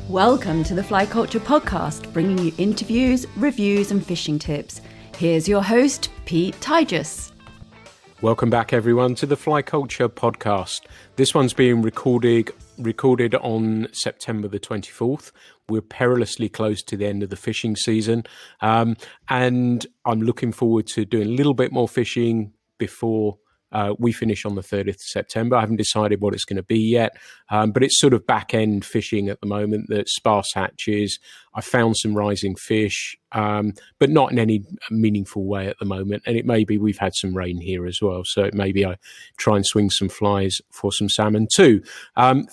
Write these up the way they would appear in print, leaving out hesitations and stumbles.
Welcome to the Fly Culture Podcast, bringing you interviews, reviews and fishing tips. Here's your host, Pete Tigus. Welcome back, everyone, to the Fly Culture Podcast. This one's being recorded on September the 24th. We're perilously close to the end of the fishing season, and I'm looking forward to doing a little bit more fishing before we finish on the 30th of September. I haven't decided what it's going to be yet, but it's sort of back-end fishing at the moment, that sparse hatches. I found some rising fish, but not in any meaningful way at the moment. And it may be we've had some rain here as well, so it may be I try and swing some flies for some salmon too.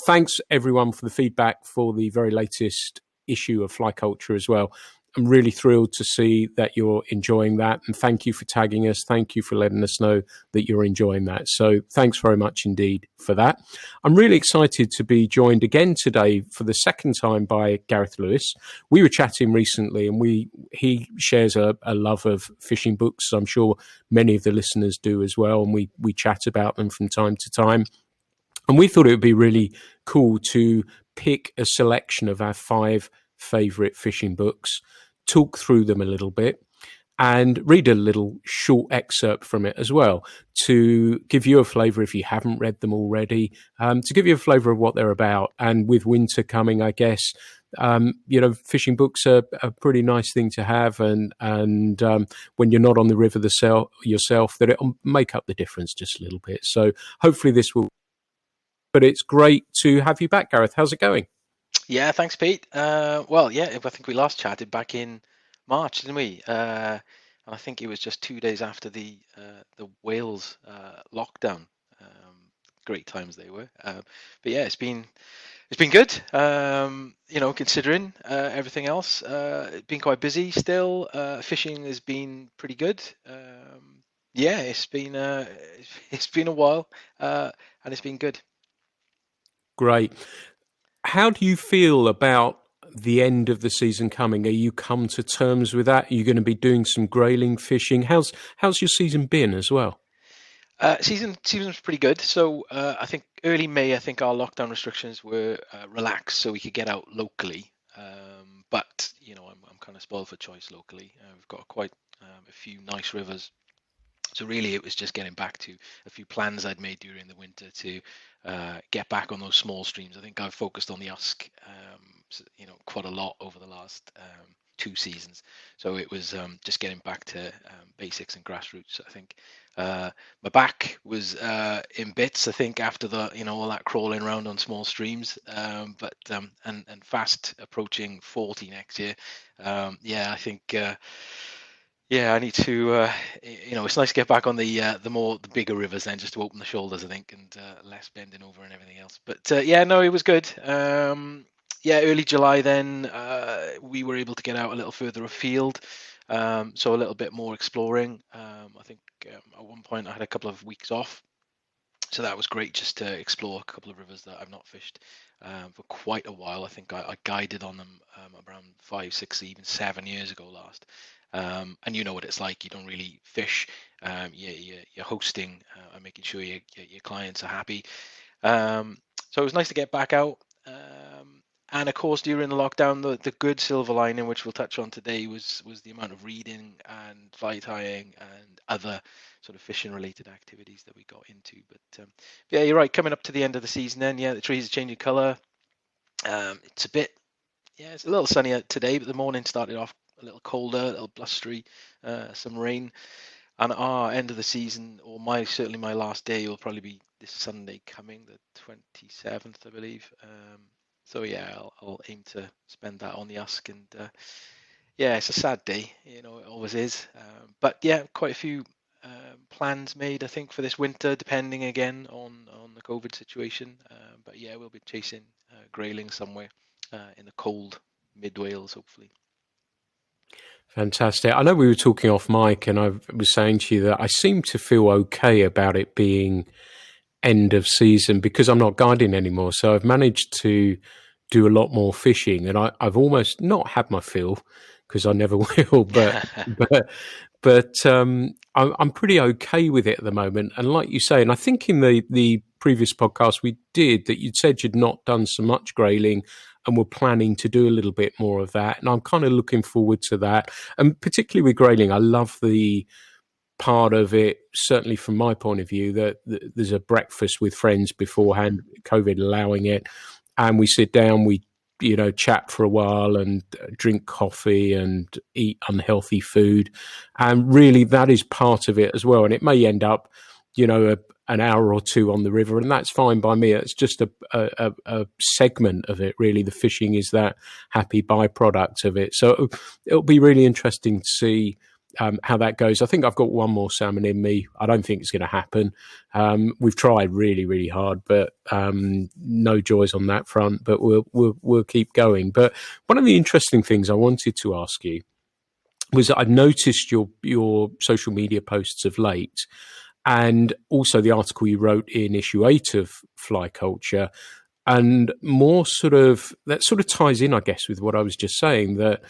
Thanks, everyone, for the feedback for the very latest issue of Fly Culture as well. I'm really thrilled to see that you're enjoying that, and thank you for tagging us. Thank you for letting us know that you're enjoying that. So thanks very much indeed for that. I'm really excited to be joined again today for the second time by Gareth Lewis. We were chatting recently, and he shares a love of fishing books. I'm sure many of the listeners do as well, and we chat about them from time to time. And we thought it would be really cool to pick a selection of our 5 favourite fishing books, talk through them a little bit, and read a little short excerpt from it as well, to give you a flavour, if you haven't read them already, to give you a flavour of what they're about. And with winter coming, I guess, fishing books are a pretty nice thing to have, and when you're not on the river yourself, that it'll make up the difference just a little bit. So hopefully this will. But it's great to have you back, Gareth. How's it going? Yeah, thanks, Pete. I think we last chatted back in March, didn't we? And I think it was just 2 days after the Wales lockdown. Great times they were. But yeah, it's been good. Considering everything else, it's been quite busy still. Fishing has been pretty good. It's been a while, and it's been good. Great. How do you feel about the end of the season coming? Are you come to terms with that? Are you going to be doing some grayling fishing? How's your season been as well? Season's pretty good. So I think early May, I think our lockdown restrictions were relaxed, so we could get out locally. But I'm kind of spoiled for choice locally. We've got quite a few nice rivers. So really, it was just getting back to a few plans I'd made during the winter to get back on those small streams. I think I've focused on the Usk, quite a lot over the last 2 seasons. So it was just getting back to basics and grassroots. I think my back was in bits, I think, after all that crawling around on small streams. But fast approaching 40 next year. I think. I need to. It's nice to get back on the bigger rivers then, just to open the shoulders, I think, and less bending over and everything else. But it was good. Early July then we were able to get out a little further afield, so a little bit more exploring. I think at one point I had a couple of weeks off, so that was great, just to explore a couple of rivers that I've not fished for quite a while. I think I guided on them around 5, 6, even 7 years ago last. And you know what it's like. You don't really fish. You're hosting and making sure your clients are happy. So it was nice to get back out. And of course, during the lockdown, the good silver lining, which we'll touch on today, was the amount of reading and fly tying and other sort of fishing related activities that we got into. But you're right. Coming up to the end of the season, then the trees are changing colour. It's a little sunnier today, but the morning started off a little colder, a little blustery, some rain. And our end of the season, or certainly my last day, will probably be this Sunday coming, the 27th, I believe. I'll aim to spend that on the Usk. And it's a sad day, it always is. But quite a few plans made, I think, for this winter, depending again on the COVID situation. We'll be chasing grayling somewhere in the cold mid-Wales, hopefully. Fantastic. I know we were talking off mic, and I was saying to you that I seem to feel okay about it being end of season because I'm not guiding anymore. So I've managed to do a lot more fishing, and I've almost not had my fill, because I never will, but I'm pretty okay with it at the moment. And like you say, and I think in the previous podcast we did, that you'd said you'd not done so much grayling and we're planning to do a little bit more of that. And I'm kind of looking forward to that. And particularly with grayling, I love the part of it, certainly from my point of view, that there's a breakfast with friends beforehand, COVID allowing it, and we sit down, we chat for a while and drink coffee and eat unhealthy food, and really that is part of it as well. And it may end up an hour or two on the river, and that's fine by me. It's just a segment of it, really. The fishing is that happy byproduct of it. So it'll be really interesting to see how that goes. I think I've got one more salmon in me. I don't think it's going to happen. We've tried really, really hard, but no joys on that front. But we'll keep going. But one of the interesting things I wanted to ask you was that I've noticed your social media posts of late, and also the article you wrote in issue 8 of Fly Culture, and more that sort of ties in, I guess, with what I was just saying, that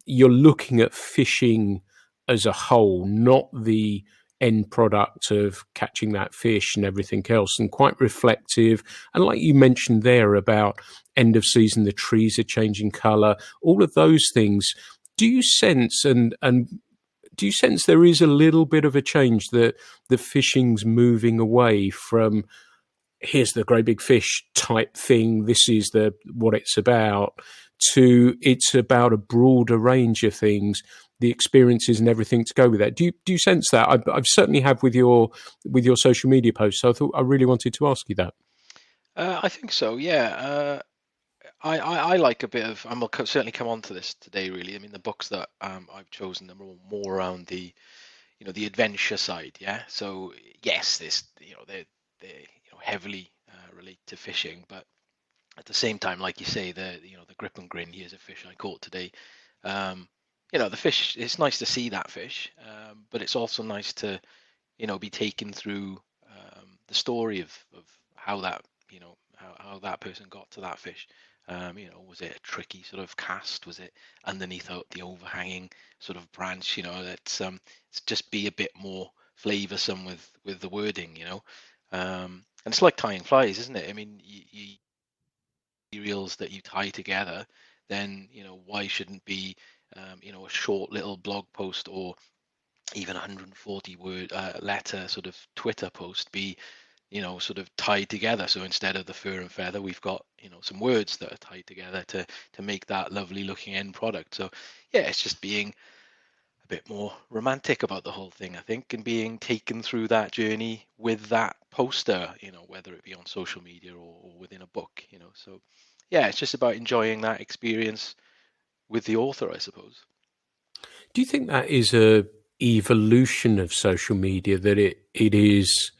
you're looking at fishing as a whole, not the end product of catching that fish and everything else, and quite reflective. And like you mentioned there about end of season, the trees are changing colour, all of those things. Do you sense do you sense there is a little bit of a change, that the fishing's moving away from here's the great big fish type thing, this is what it's about, to it's about a broader range of things, the experiences and everything to go with that? Do you sense that? I've certainly have with your social media posts. So I really wanted to ask you that. I think so. Yeah. I like a bit of, and we'll certainly come on to this today, really. I mean, the books that I've chosen are more around the adventure side. Yeah. So yes, they're heavily relate to fishing, but at the same time, like you say, the grip and grin. Here's a fish I caught today. The fish. It's nice to see that fish, but it's also nice to be taken through the story of how that how that person got to that fish. Was it a tricky sort of cast? Was it underneath the overhanging sort of branch? It's just be a bit more flavoursome with the wording. And it's like tying flies, isn't it? I mean, you materials that you tie together, then why shouldn't be a short little blog post or even 140 word letter sort of Twitter post be sort of tied together. So instead of the fur and feather, we've got some words that are tied together to make that lovely looking end product. So yeah, it's just being a bit more romantic about the whole thing, I think, and being taken through that journey with that poster, whether it be on social media or within a book. So yeah, it's just about enjoying that experience with the author, I suppose. Do you think that is a evolution of social media, that it is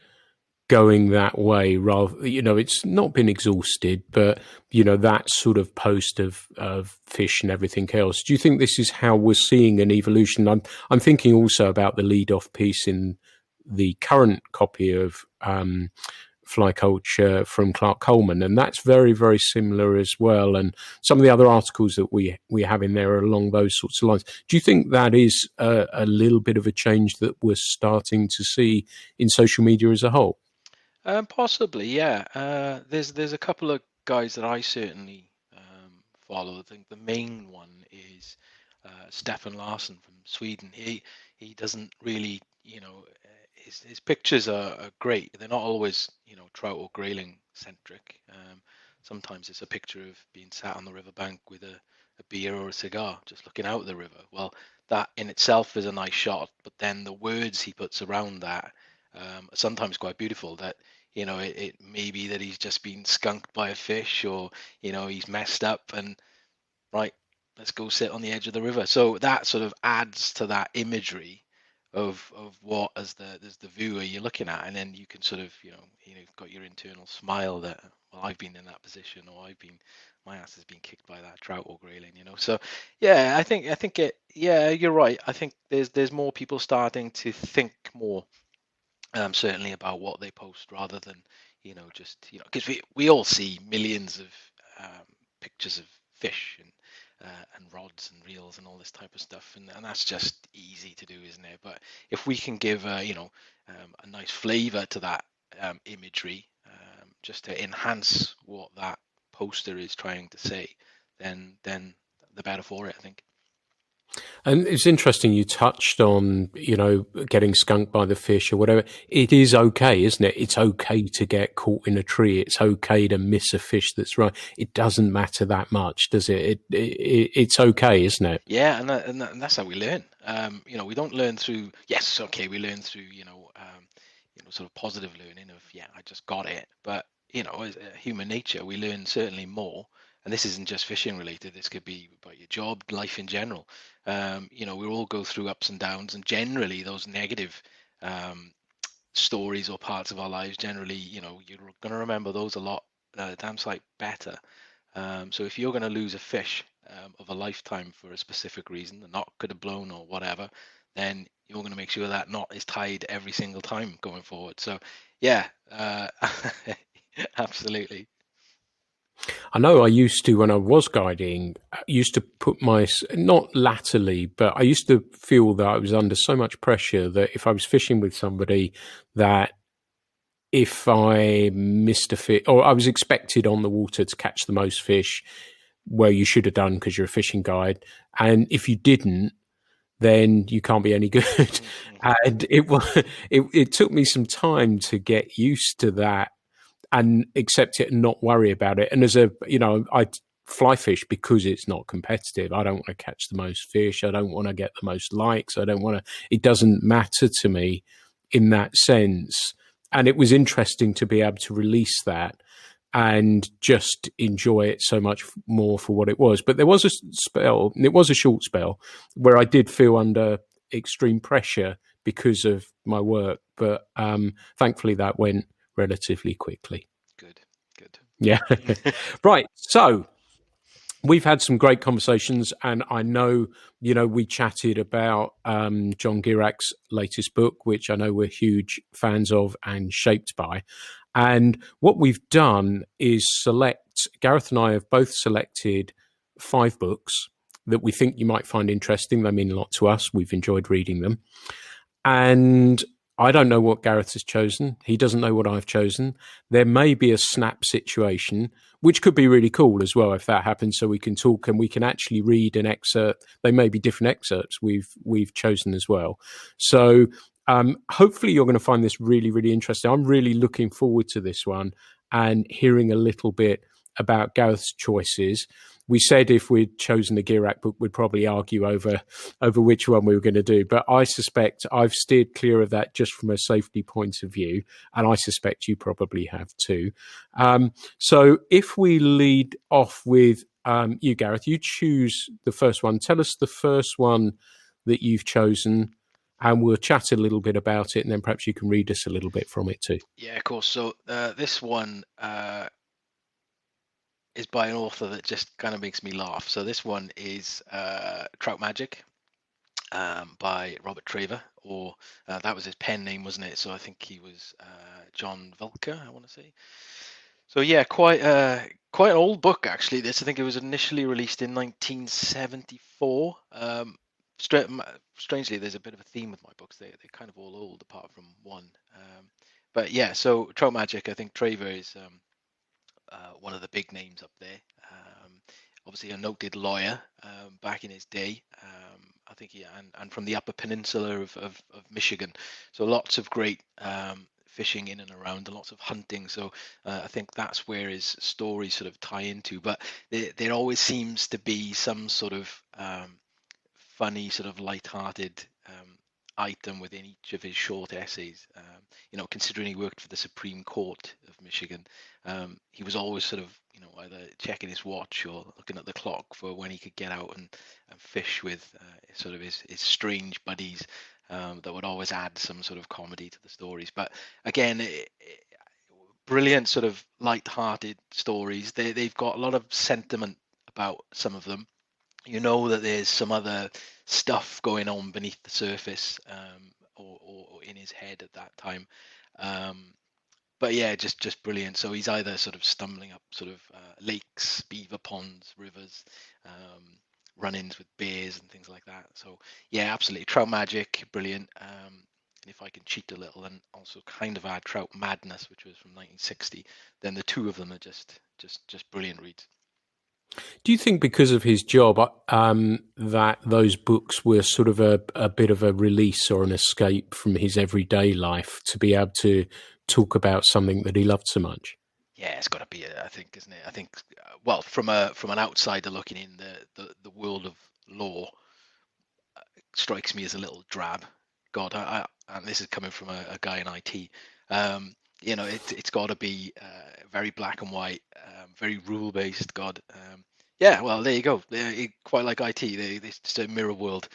going that way? Rather, it's not been exhausted, but that sort of post of fish and everything else. Do you think this is how we're seeing an evolution? I'm thinking also about the lead off piece in the current copy of Fly Culture from Clark Coleman, and that's very, very similar as well. And some of the other articles that we have in there are along those sorts of lines. Do you think that is a little bit of a change that we're starting to see in social media as a whole? Possibly, yeah. There's a couple of guys that I certainly follow. I think the main one is Stefan Larsson from Sweden. He doesn't really, his pictures are great. They're not always, trout or grayling centric. Sometimes it's a picture of being sat on the riverbank with a beer or a cigar, just looking out the river. Well, that in itself is a nice shot, but then the words he puts around that are sometimes quite beautiful. That it may be that he's just been skunked by a fish, or he's messed up and right, let's go sit on the edge of the river. So that sort of adds to that imagery of what as the viewer you're looking at, and then you can sort of you've got your internal smile that, well, I've been in that position, or my ass has been kicked by that trout or grayling. So yeah, I think yeah, you're right. I think there's more people starting to think more certainly about what they post, rather than just because we all see millions of pictures of fish and rods and reels and all this type of stuff, and that's just easy to do, isn't it? But if we can give a nice flavor to that imagery, just to enhance what that poster is trying to say, then the better for it, I think. And it's interesting you touched on, getting skunked by the fish or whatever. It is okay, isn't it? It's okay to get caught in a tree. It's okay to miss a fish that's right. It doesn't matter that much, does it? It's okay, isn't it? Yeah, and that's how we learn. We don't learn through, yes, okay, we learn through, sort of positive learning of, yeah, I just got it. But, as human nature, we learn certainly more. And this isn't just fishing related. This could be about your job, life in general. We all go through ups and downs, and generally those negative stories or parts of our lives, generally, you're going to remember those a lot, damn sight better. So if you're going to lose a fish of a lifetime for a specific reason, the knot could have blown or whatever, then you're going to make sure that knot is tied every single time going forward. So yeah, absolutely. I know I used to, when I was guiding, I used to put not latterly, but I used to feel that I was under so much pressure that if I was fishing with somebody, that if I missed a fish, or I was expected on the water to catch the most fish, well, you should have done because you're a fishing guide. And if you didn't, then you can't be any good. Mm-hmm. And it took me some time to get used to that and accept it and not worry about it. And I fly fish because it's not competitive. I don't want to catch the most fish. I don't want to get the most likes. It doesn't matter to me in that sense. And it was interesting to be able to release that and just enjoy it so much more for what it was. But there was a spell, and it was a short spell, where I did feel under extreme pressure because of my work. But thankfully that went relatively quickly. Good. Yeah. Right. So we've had some great conversations, and I know, we chatted about John Girack's latest book, which I know we're huge fans of and shaped by. And what we've done is Gareth and I have both selected 5 books that we think you might find interesting. They mean a lot to us. We've enjoyed reading them. And I don't know what Gareth has chosen. He doesn't know what I've chosen. There may be a snap situation, which could be really cool as well if that happens. So we can talk and we can actually read an excerpt. They may be different excerpts we've chosen as well. So hopefully you're going to find this really, really interesting. I'm really looking forward to this one and hearing a little bit about Gareth's choices. We said if we'd chosen the Girac book, we'd probably argue over which one we were going to do. But I suspect I've steered clear of that just from a safety point of view, and I suspect you probably have too. So if we lead off with you, Gareth, you choose the first one. Tell us the first one that you've chosen, and we'll chat a little bit about it, and then perhaps you can read us a little bit from it too. Yeah, of course. So this one is by an author that just kind of makes me laugh. So this one is Trout Magic by Robert Traver, or that was his pen name, wasn't it? So I think he was John Volker, I want to say. So yeah, quite an old book actually. This, I think it was initially released in 1974. Strangely, there's a bit of a theme with my books. They're kind of all old apart from one. But yeah, so Trout Magic, I think Traver is one of the big names up there. Obviously a noted lawyer back in his day. I think and from the Upper Peninsula of Michigan. So lots of great fishing in and around, and lots of hunting. So I think that's where his stories sort of tie into. But there always seems to be some sort of funny, sort of light-hearted item within each of his short essays. Considering he worked for the Supreme Court of Michigan, he was always sort of, either checking his watch or looking at the clock for when he could get out and fish with sort of his strange buddies that would always add some sort of comedy to the stories. But again, brilliant sort of light-hearted stories. They've got a lot of sentiment about some of them. That there's some other stuff going on beneath the surface, or in his head at that time. But yeah, just brilliant. So he's either sort of stumbling up sort of lakes, beaver ponds, rivers, run-ins with bears and things like that. So yeah, absolutely. Trout Magic, brilliant. And if I can cheat a little and also kind of add Trout Madness, which was from 1960, then the two of them are just brilliant reads. Do you think because of his job that those books were sort of a bit of a release or an escape from his everyday life to be able to talk about something that he loved so much? Yeah, it's got to be, I think, isn't it? I think, well, from an outsider looking in, the world of law strikes me as a little drab. God, and this is coming from a guy in IT. It's got to be very black and white, very rule based. God, yeah. Well, there you go. Quite like IT. It's just a mirror world.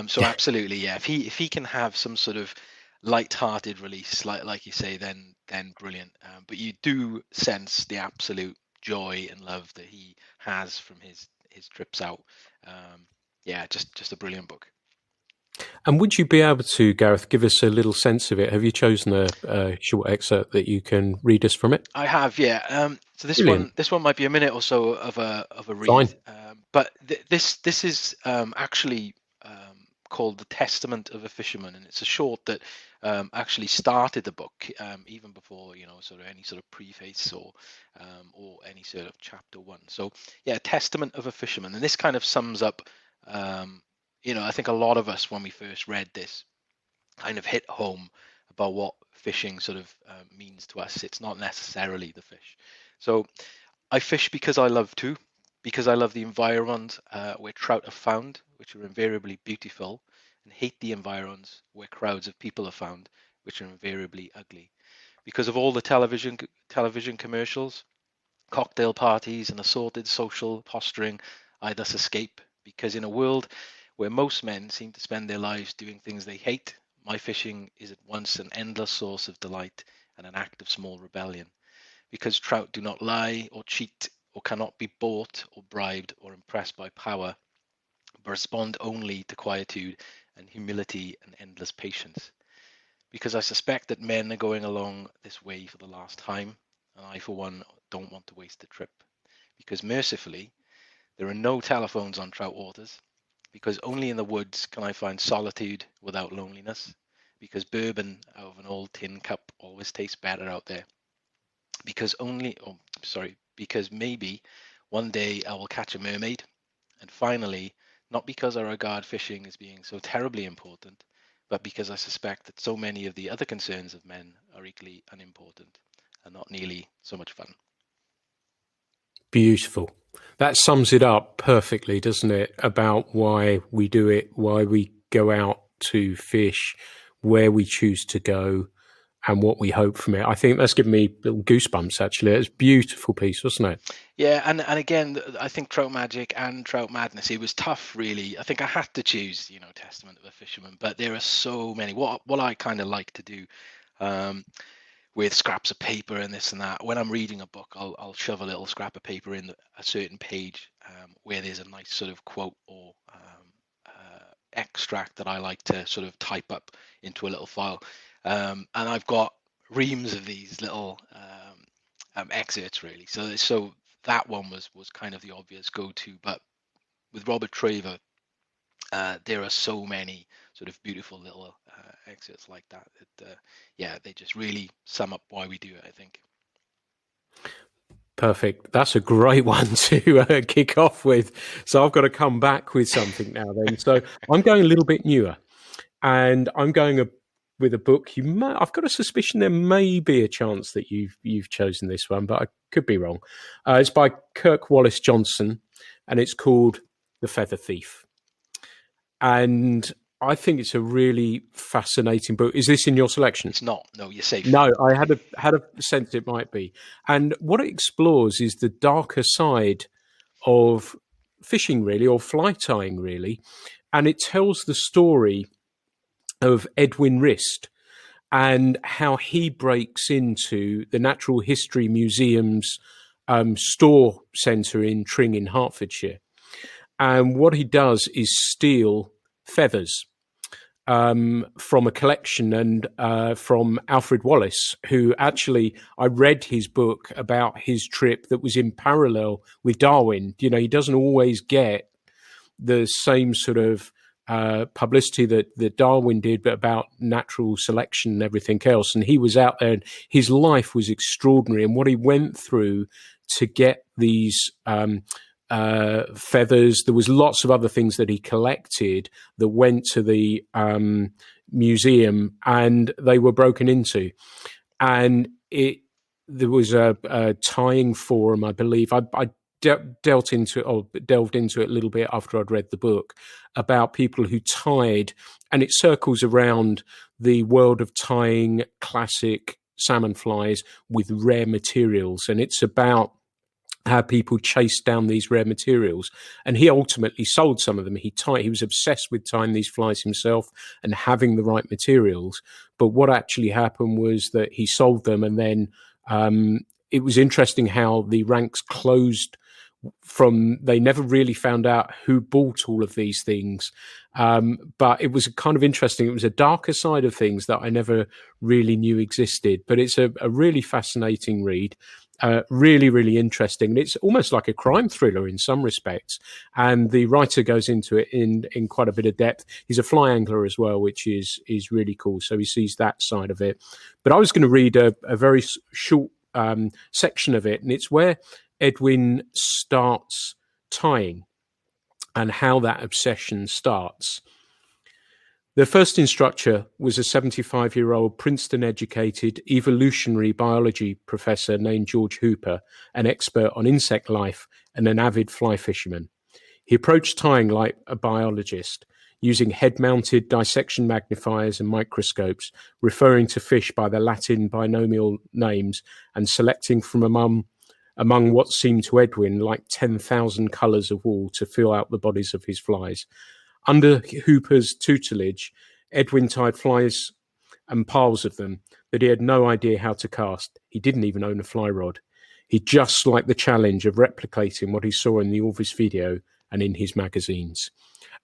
So absolutely, yeah. If he can have some sort of light-hearted release, like you say, then brilliant. But you do sense the absolute joy and love that he has from his trips out. Yeah, just a brilliant book. And would you be able to, Gareth, give us a little sense of it? Have you chosen a short excerpt that you can read us from it? I have, yeah. So Brilliant. this one might be a minute or so of a read. Fine. But this is actually called The Testament of a Fisherman, and it's a short that actually started the book even before sort of any sort of preface or any sort of chapter one. So yeah, Testament of a Fisherman, and this kind of sums up. I think a lot of us, when we first read this, kind of hit home about what fishing sort of means to us. It's not necessarily the fish. So I fish because I love to, because I love the environment where trout are found, which are invariably beautiful, and hate the environs where crowds of people are found, which are invariably ugly. Because of all the television commercials, cocktail parties, and assorted social posturing, I thus escape, because in a world where most men seem to spend their lives doing things they hate, my fishing is at once an endless source of delight and an act of small rebellion. Because trout do not lie or cheat or cannot be bought or bribed or impressed by power, but respond only to quietude and humility and endless patience. Because I suspect that men are going along this way for the last time, and I, for one, don't want to waste the trip. Because mercifully, there are no telephones on trout waters. Because only in the woods can I find solitude without loneliness. Because bourbon out of an old tin cup always tastes better out there. Because maybe one day I will catch a mermaid. And finally, not because I regard fishing as being so terribly important, but because I suspect that so many of the other concerns of men are equally unimportant and not nearly so much fun. Beautiful. That sums it up perfectly, doesn't it? About why we do it, why we go out to fish, where we choose to go, and what we hope from it. I think that's given me little goosebumps, actually. It's a beautiful piece, wasn't it? Yeah, and again, I think Trout Magic and Trout Madness, it was tough, really. I think I had to choose, Testament of a Fisherman, but there are so many. What I kind of like to do with scraps of paper and this and that, when I'm reading a book, I'll shove a little scrap of paper in a certain page where there's a nice sort of quote or extract that I like to sort of type up into a little file. And I've got reams of these little excerpts, really. So that one was kind of the obvious go-to. But with Robert Traver, there are so many sort of beautiful little excerpts like that. They just really sum up why we do it, I think. Perfect. That's a great one to kick off with. So I've got to come back with something now then. So I'm going a little bit newer, and I'm going with a book. I've got a suspicion there may be a chance that you've chosen this one, but I could be wrong. It's by Kirk Wallace Johnson, and it's called The Feather Thief. And I think it's a really fascinating book. Is this in your selection? It's not. No, you're safe. No, I had a sense it might be. And what it explores is the darker side of fishing, really, or fly tying, really. And it tells the story of Edwin Rist and how he breaks into the Natural History Museum's store centre in Tring in Hertfordshire. And what he does is steal feathers from a collection and from Alfred Wallace, who actually, I read his book about his trip that was in parallel with Darwin. He doesn't always get the same sort of publicity that Darwin did, but about natural selection and everything else. And he was out there and his life was extraordinary. And what he went through to get these feathers. There was lots of other things that he collected that went to the museum, and they were broken into. And there was a tying forum, I believe. I delved into it a little bit after I'd read the book, about people who tied, and it circles around the world of tying classic salmon flies with rare materials, and it's about how people chased down these rare materials. And he ultimately sold some of them. He was obsessed with tying these flies himself and having the right materials. But what actually happened was that he sold them, and then it was interesting how the ranks closed. They never really found out who bought all of these things, but it was kind of interesting. It was a darker side of things that I never really knew existed, but it's a really fascinating read. Really, really interesting. And it's almost like a crime thriller in some respects. And the writer goes into it in quite a bit of depth. He's a fly angler as well, which is really cool. So he sees that side of it. But I was going to read a very short section of it, and it's where Edwin starts tying and how that obsession starts. Their first instructor was a 75-year-old Princeton-educated evolutionary biology professor named George Hooper, an expert on insect life and an avid fly fisherman. He approached tying like a biologist, using head-mounted dissection magnifiers and microscopes, referring to fish by their Latin binomial names and selecting from among what seemed to Edwin like 10,000 colours of wool to fill out the bodies of his flies. Under Hooper's tutelage, Edwin tied flies and piles of them that he had no idea how to cast. He didn't even own a fly rod. He just liked the challenge of replicating what he saw in the Orvis video and in his magazines.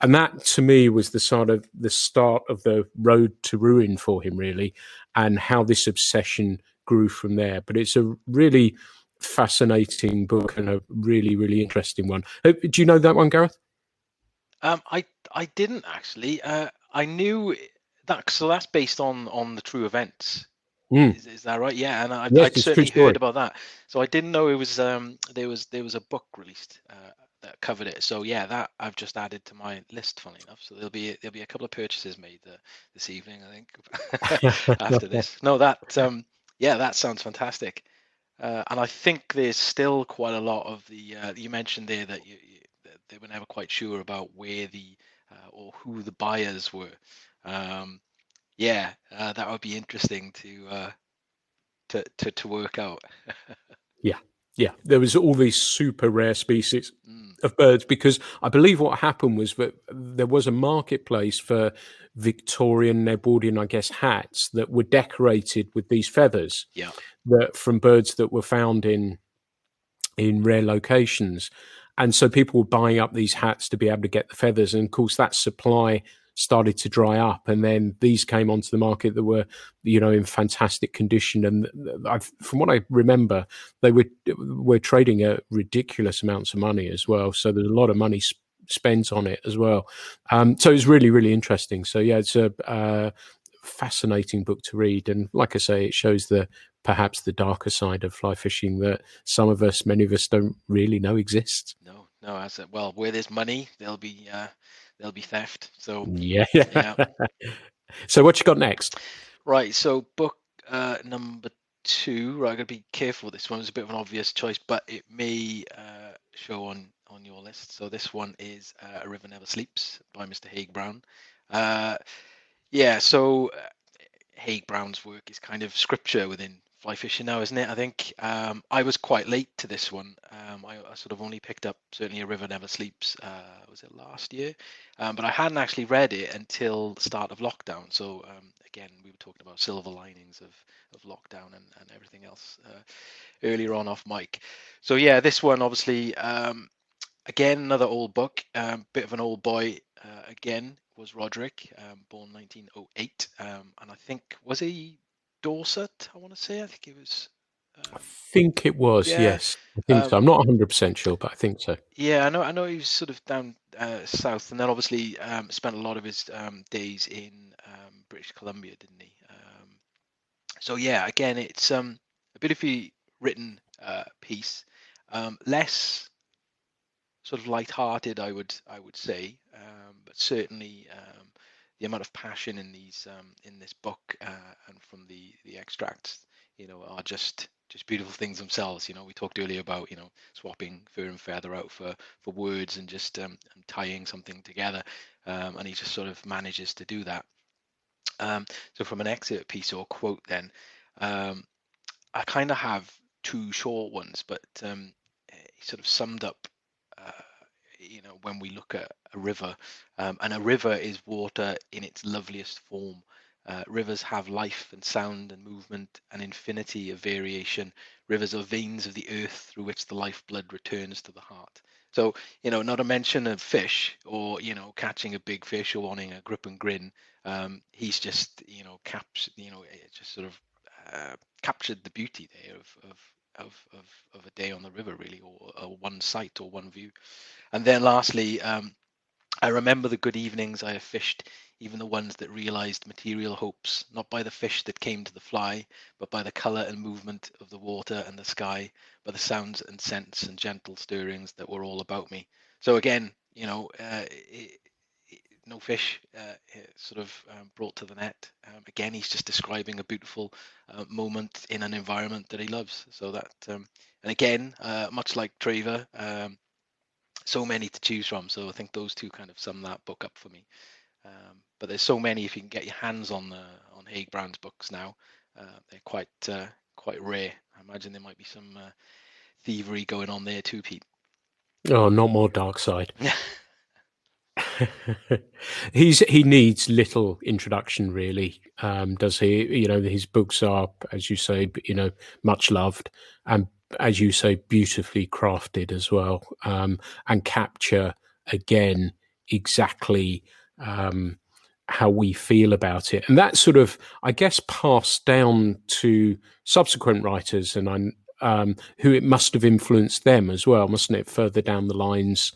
And that, to me, was the start of the road to ruin for him, really, and how this obsession grew from there. But it's a really fascinating book and a really, really interesting one. Do you know that one, Gareth? I didn't actually. I knew that, so that's based on the true events. Is that right? Yeah, and I'd certainly heard about that. So I didn't know it was there was a book released that covered it. So yeah, that I've just added to my list. Funny enough, so there'll be a couple of purchases made this evening, I think, after this. No, that that sounds fantastic. And I think there's still quite a lot of the you mentioned there that they were never quite sure about where or who the buyers were. That would be interesting to work out. Yeah. There was all these super rare species of birds, because I believe what happened was that there was a marketplace for Victorian, Edwardian, I guess, hats that were decorated with these feathers. Yeah. From birds that were found in rare locations. And so people were buying up these hats to be able to get the feathers. And of course, that supply started to dry up. And then these came onto the market that were, in fantastic condition. And from what I remember, they were trading at ridiculous amounts of money as well. So there's a lot of money spent on it as well. So it's really, really interesting. So yeah, it's a fascinating book to read. And like I say, it shows perhaps the darker side of fly fishing that many of us don't really know exists. No, well, where there's money, there'll be theft. So yeah. So what you got next? Right. So book number 2. Right, I gotta be careful. This one was a bit of an obvious choice, but it may show on your list. So this one is A River Never Sleeps by Mr. Haig Brown. So Haig Brown's work is kind of scripture within fly fishing now, isn't it? I think I was quite late to this one. I sort of only picked up certainly A River Never Sleeps. Was it last year? But I hadn't actually read it until the start of lockdown. So again, we were talking about silver linings of lockdown and everything else earlier on off mic. So yeah, this one obviously again another old book, bit of an old boy again. Was Roderick, born 1908, and I think, was he Dorset? I want to say. I think it was. I think it was. Yeah. Yes, I think so. I'm not 100% sure, but I think so. Yeah, I know he was sort of down south, and then obviously spent a lot of his days in British Columbia, didn't he? So yeah, again, it's a beautifully written piece, less sort of light-hearted, I would say, but certainly the amount of passion in this book and from the extracts, are just beautiful things themselves. We talked earlier about swapping fur and feather out for words and just tying something together, and he just sort of manages to do that. So from an excerpt piece or quote, then I kind of have two short ones, but he sort of summed up, uh, when we look at a river, and a river is water in its loveliest form. Rivers have life and sound and movement, and infinity of variation. Rivers are veins of the earth through which the lifeblood returns to the heart. So, not a mention of fish or, catching a big fish or wanting a grip and grin. He's just, it just sort of captured the beauty there of a day on the river, really, or one sight or one view. And then lastly, I remember the good evenings I have fished, even the ones that realized material hopes, not by the fish that came to the fly, but by the color and movement of the water and the sky, by the sounds and scents and gentle stirrings that were all about me. So again, no fish sort of brought to the net. Again, he's just describing a beautiful moment in an environment that he loves. So that, and again, much like Trevor, so many to choose from. So I think those two kind of sum that book up for me. But there's so many. If you can get your hands on Haig Brown's books now, they're quite rare. I imagine there might be some thievery going on there too, Pete. Oh, not more dark side. He needs little introduction, really, does he? His books are, as you say, much loved, and as you say, beautifully crafted as well, and capture again exactly how we feel about it, and that sort of, I guess, passed down to subsequent writers, and who it must have influenced them as well, mustn't it? Further down the lines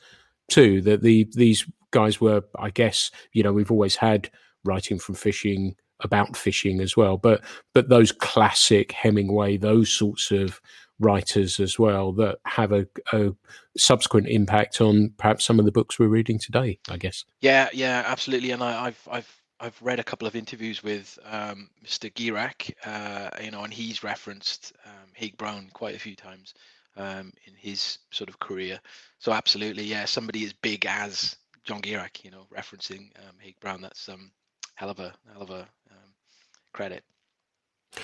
too, that these guys were, I guess, we've always had writing from fishing about fishing as well, but those classic Hemingway, those sorts of writers as well, that have a subsequent impact on perhaps some of the books we're reading today, I guess. Yeah, absolutely. And I've read a couple of interviews with Mr. Girac, and he's referenced Haig Brown quite a few times in his sort of career. So absolutely, yeah, somebody as big as John Girac, referencing Haig Brown, that's hell of a credit.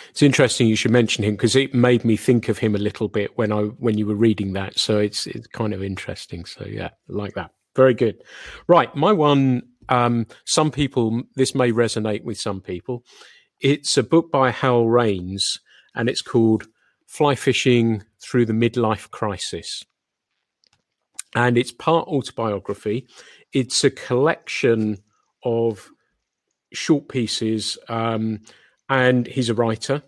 It's interesting you should mention him, because it made me think of him a little bit when you were reading that. So it's kind of interesting. So yeah, like that. Very good. Right, my one. Some people, this may resonate with some people. It's a book by Hal Raines, and it's called Fly Fishing Through the Midlife Crisis. And it's part autobiography. It's a collection of short pieces, and he's a writer.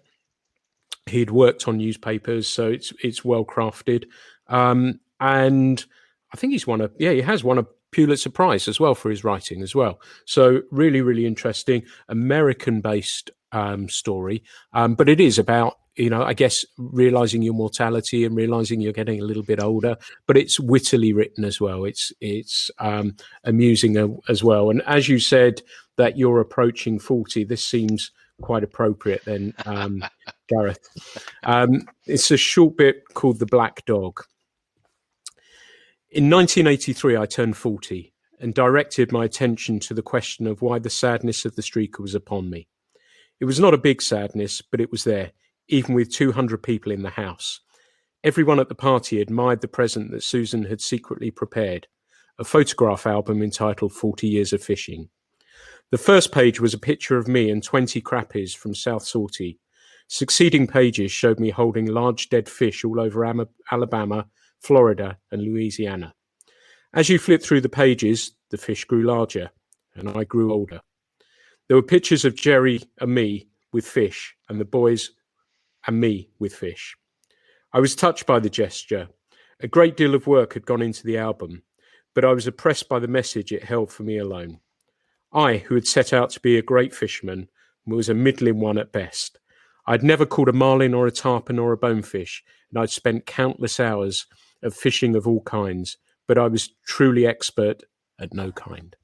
He'd worked on newspapers, so it's well crafted. And I think he has won a Pulitzer Prize as well for his writing as well. So really, really interesting, American-based story. But it is about, I guess, realizing your mortality and realizing you're getting a little bit older. But it's wittily written as well. It's amusing as well. And as you said that you're approaching 40, this seems quite appropriate then, Gareth. It's a short bit called The Black Dog. In 1983, I turned 40 and directed my attention to the question of why the sadness of the streaker was upon me. It was not a big sadness, but it was there, even with 200 people in the house. Everyone at the party admired the present that Susan had secretly prepared, a photograph album entitled 40 Years of Fishing. The first page was a picture of me and 20 crappies from South Sauty. Succeeding pages showed me holding large dead fish all over Alabama, Florida, and Louisiana. As you flip through the pages, the fish grew larger, and I grew older. There were pictures of Jerry and me with fish, and the boys and me with fish. I was touched by the gesture. A great deal of work had gone into the album, but I was oppressed by the message it held for me alone. I, who had set out to be a great fisherman, was a middling one at best. I'd never caught a marlin or a tarpon or a bonefish, and I'd spent countless hours of fishing of all kinds, but I was truly expert at no kind.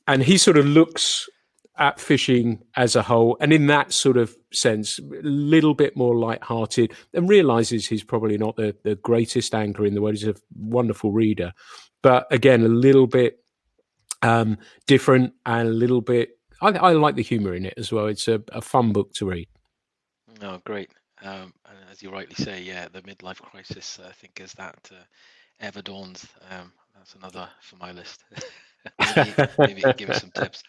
And he sort of looks at fishing as a whole, and in that sort of sense, a little bit more lighthearted, and realizes he's probably not the greatest angler in the world. He's a wonderful reader, but again, a little bit different and a little bit. I like the humor in it as well. It's a fun book to read. Oh, great. And as you rightly say, yeah, the midlife crisis, I think, as that ever dawns. That's another for my list. maybe give us some tips.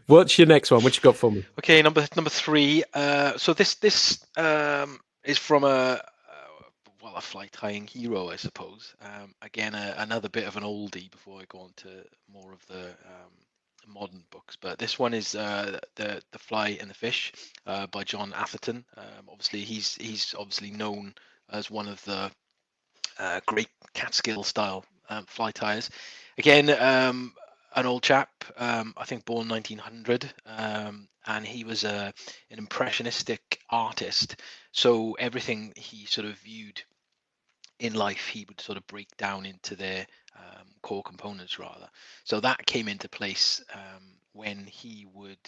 What's your next one? What you got for me? Okay, number three. So this is from a fly tying hero, I suppose. Again, another bit of an oldie before I go on to more of the modern books. But this one is the Fly and the Fish by John Atherton. Obviously, he's obviously known as one of the great Catskill style fly tyers. Again, an old chap, I think born 1900, and he was an impressionistic artist. So everything he sort of viewed in life, he would sort of break down into their core components rather. So that came into place when he would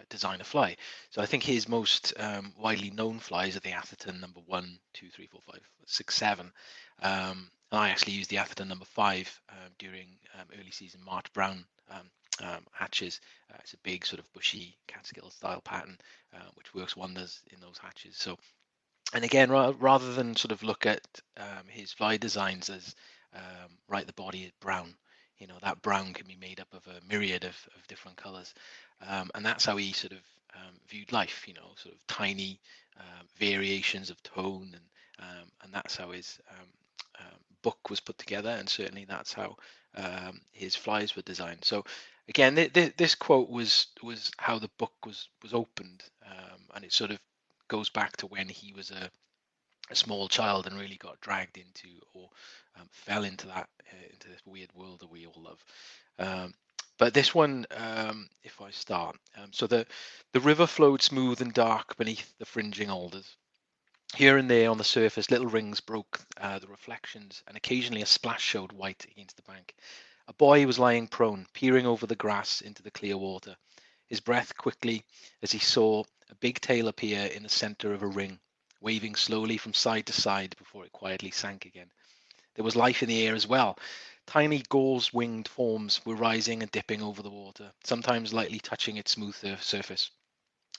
design a fly. So I think his most widely known flies are the Atherton number 1, 2, 3, 4, 5, 6, 7. And I actually used the Atherton number 5 during early season March Brown hatches. It's a big sort of bushy Catskill style pattern, which works wonders in those hatches. So, and again, rather than sort of look at his fly designs as right, the body is brown, that brown can be made up of a myriad of different colors, and that's how he sort of viewed life, sort of tiny variations of tone, and that's how his book was put together, and certainly that's how his flies were designed. So again, this quote was how the book was opened, and it sort of goes back to when he was a small child and really got dragged into or fell into this weird world that we all love. But this one, if I start, so the river flowed smooth and dark beneath the fringing alders. Here and there on the surface, little rings broke the reflections, and occasionally a splash showed white against the bank. A boy was lying prone, peering over the grass into the clear water, his breath quickly as he saw a big tail appear in the center of a ring, waving slowly from side to side before it quietly sank again. There was life in the air as well. Tiny gauze-winged forms were rising and dipping over the water, sometimes lightly touching its smooth surface.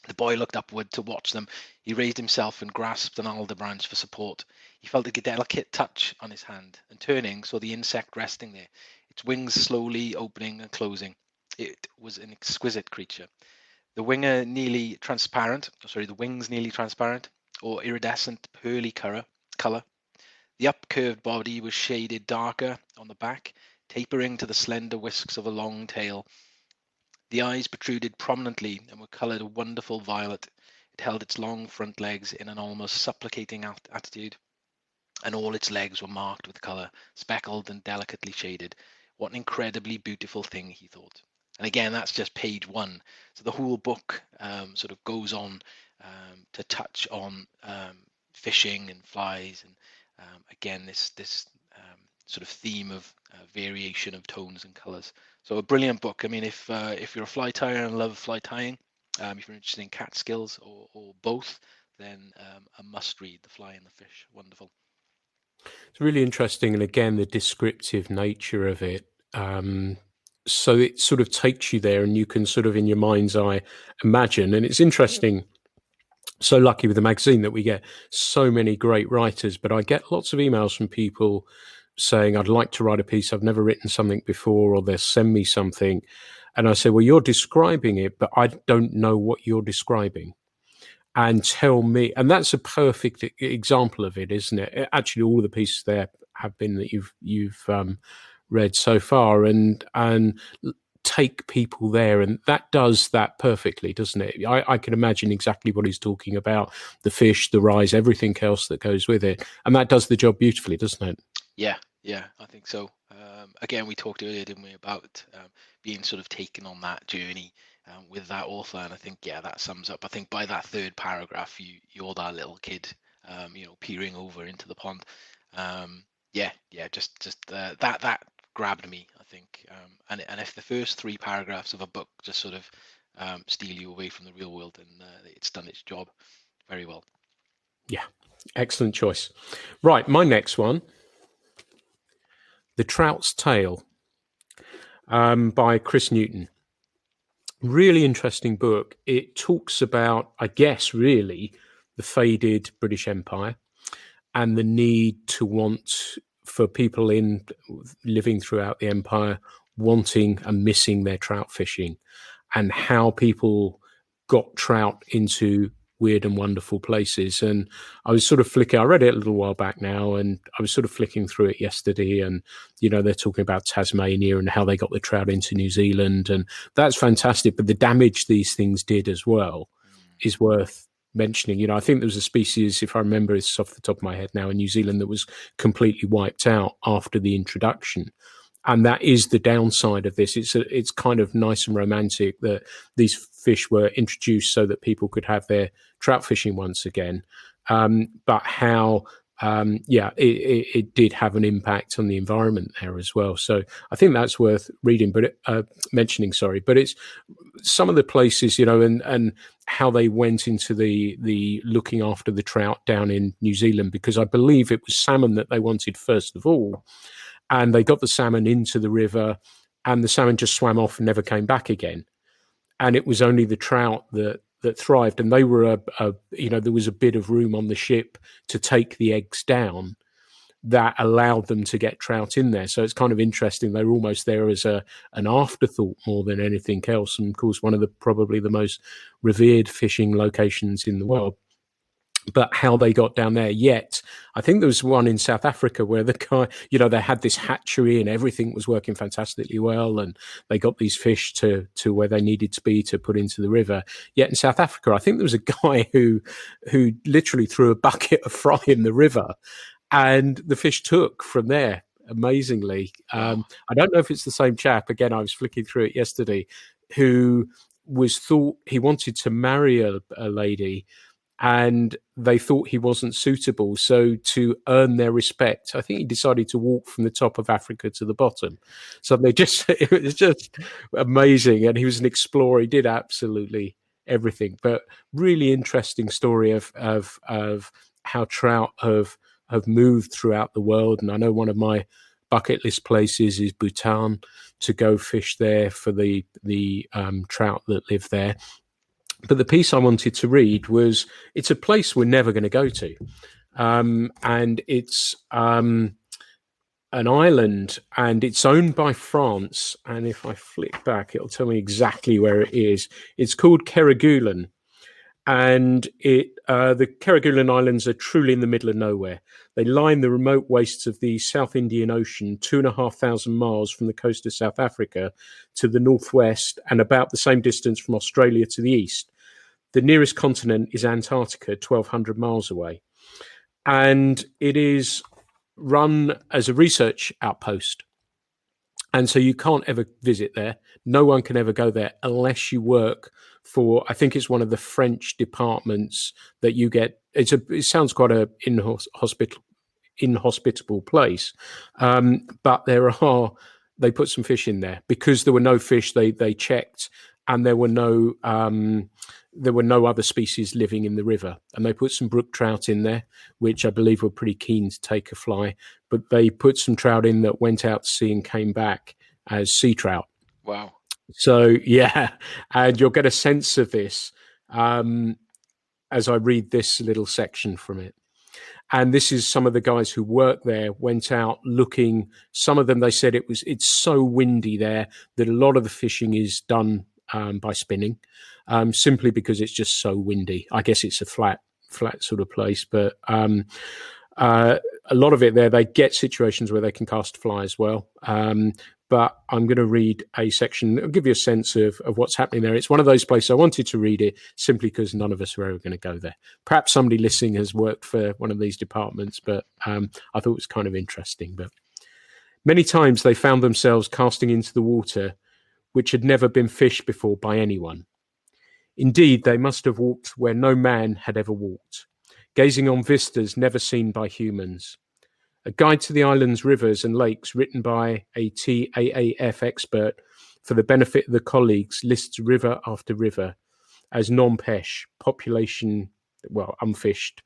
The boy looked upward to watch them. He raised himself and grasped an alder branch for support. He felt a delicate touch on his hand, and turning, saw the insect resting there, its wings slowly opening and closing. It was an exquisite creature. The wings nearly transparent, or iridescent pearly color. The upcurved body was shaded darker on the back, tapering to the slender whisks of a long tail. The eyes protruded prominently and were colored a wonderful violet. It held its long front legs in an almost supplicating attitude, and all its legs were marked with color, speckled and delicately shaded. What an incredibly beautiful thing, he thought. And again, that's just page 1. So the whole book sort of goes on to touch on fishing and flies, and again, this sort of theme of variation of tones and colors. So a brilliant book. I mean, if you're a fly tyer and love fly tying, if you're interested in Catskills or both, then a must read, The Fly and the Fish. Wonderful. It's really interesting, and again, the descriptive nature of it. So it sort of takes you there, and you can sort of in your mind's eye imagine. And it's interesting. So lucky with the magazine that we get so many great writers, but I get lots of emails from people saying, I'd like to write a piece. I've never written something before, or they'll send me something. And I say, well, you're describing it, but I don't know what you're describing. And tell me, and that's a perfect example of it, isn't it? Actually, all the pieces there have been that you've read so far, and take people there, and that does that perfectly, doesn't it? I can imagine exactly what he's talking about: the fish, the rise, everything else that goes with it, and that does the job beautifully, doesn't it? Yeah, I think so. Again, we talked earlier, didn't we, about being sort of taken on that journey with that author, and I think that sums up. I think by that third paragraph, you're that little kid, peering over into the pond. Just that grabbed me, I think. And if the first three paragraphs of a book just sort of steal you away from the real world, then it's done its job very well. Yeah, excellent choice. Right, my next one, The Trout's Tale, by Chris Newton. Really interesting book. It talks about, I guess, really the faded British Empire and the need to want for people living throughout the empire wanting and missing their trout fishing, and how people got trout into weird and wonderful places. And I was sort of I read it a little while back now, and I was sort of flicking through it yesterday, and they're talking about Tasmania and how they got the trout into New Zealand, and that's fantastic. But the damage these things did as well is worth mentioning. I think there was a species, if I remember, it's off the top of my head now, in New Zealand that was completely wiped out after the introduction. And that is the downside of this. It's kind of nice and romantic that these fish were introduced so that people could have their trout fishing once again. But how, it did have an impact on the environment there as well. So I think that's worth reading, mentioning. But it's some of the places, and how they went into the looking after the trout down in New Zealand, because I believe it was salmon that they wanted first of all. And they got the salmon into the river, and the salmon just swam off and never came back again. And it was only the trout that thrived. And they were there was a bit of room on the ship to take the eggs down that allowed them to get trout in there. So it's kind of interesting. They were almost there as an afterthought more than anything else. And of course, one of probably the most revered fishing locations in the world. But how they got down there yet. I think there was one in South Africa where the guy, they had this hatchery and everything was working fantastically well. And they got these fish to where they needed to be to put into the river. Yet in South Africa, I think there was a guy who literally threw a bucket of fry in the river, and the fish took from there, amazingly. I don't know if it's the same chap. Again, I was flicking through it yesterday, who thought he wanted to marry a lady, and they thought he wasn't suitable. So to earn their respect, I think he decided to walk from the top of Africa to the bottom. So it was just amazing. And he was an explorer. He did absolutely everything. But really interesting story of how trout have moved throughout the world. And I know one of my bucket list places is Bhutan, to go fish there for the trout that live there. But the piece I wanted to read it's a place we're never going to go to. And it's an island, and it's owned by France. And if I flick back, it'll tell me exactly where it is. It's called Kerguelen. And the Kerguelen Islands are truly in the middle of nowhere. They line the remote wastes of the South Indian Ocean, 2,500 miles from the coast of South Africa to the northwest, and about the same distance from Australia to the east. The nearest continent is Antarctica, 1,200 miles away. And it is run as a research outpost. And so you can't ever visit there. No one can ever go there unless you work for, I think it's one of the French departments that you get. It sounds quite a inhospitable place. But they put some fish in there because there were no fish. They checked, and there were no other species living in the river. And they put some brook trout in there, which I believe were pretty keen to take a fly. But they put some trout in that went out to sea and came back as sea trout. Wow. So, yeah, and you'll get a sense of this as I read this little section from it. And this is some of the guys who work there went out looking. Some of them, they said it's so windy there that a lot of the fishing is done by spinning, simply because it's just so windy. I guess it's a flat sort of place, but a lot of it there, they get situations where they can cast fly as well. But I'm going to read a section. I'll give you a sense of what's happening there. It's one of those places I wanted to read it simply because none of us are ever going to go there. Perhaps somebody listening has worked for one of these departments, but I thought it was kind of interesting. But many times they found themselves casting into the water which had never been fished before by anyone. Indeed, they must have walked where no man had ever walked, gazing on vistas never seen by humans. A guide to the island's rivers and lakes written by a TAAF expert for the benefit of the colleagues lists river after river as non-pesh, population, unfished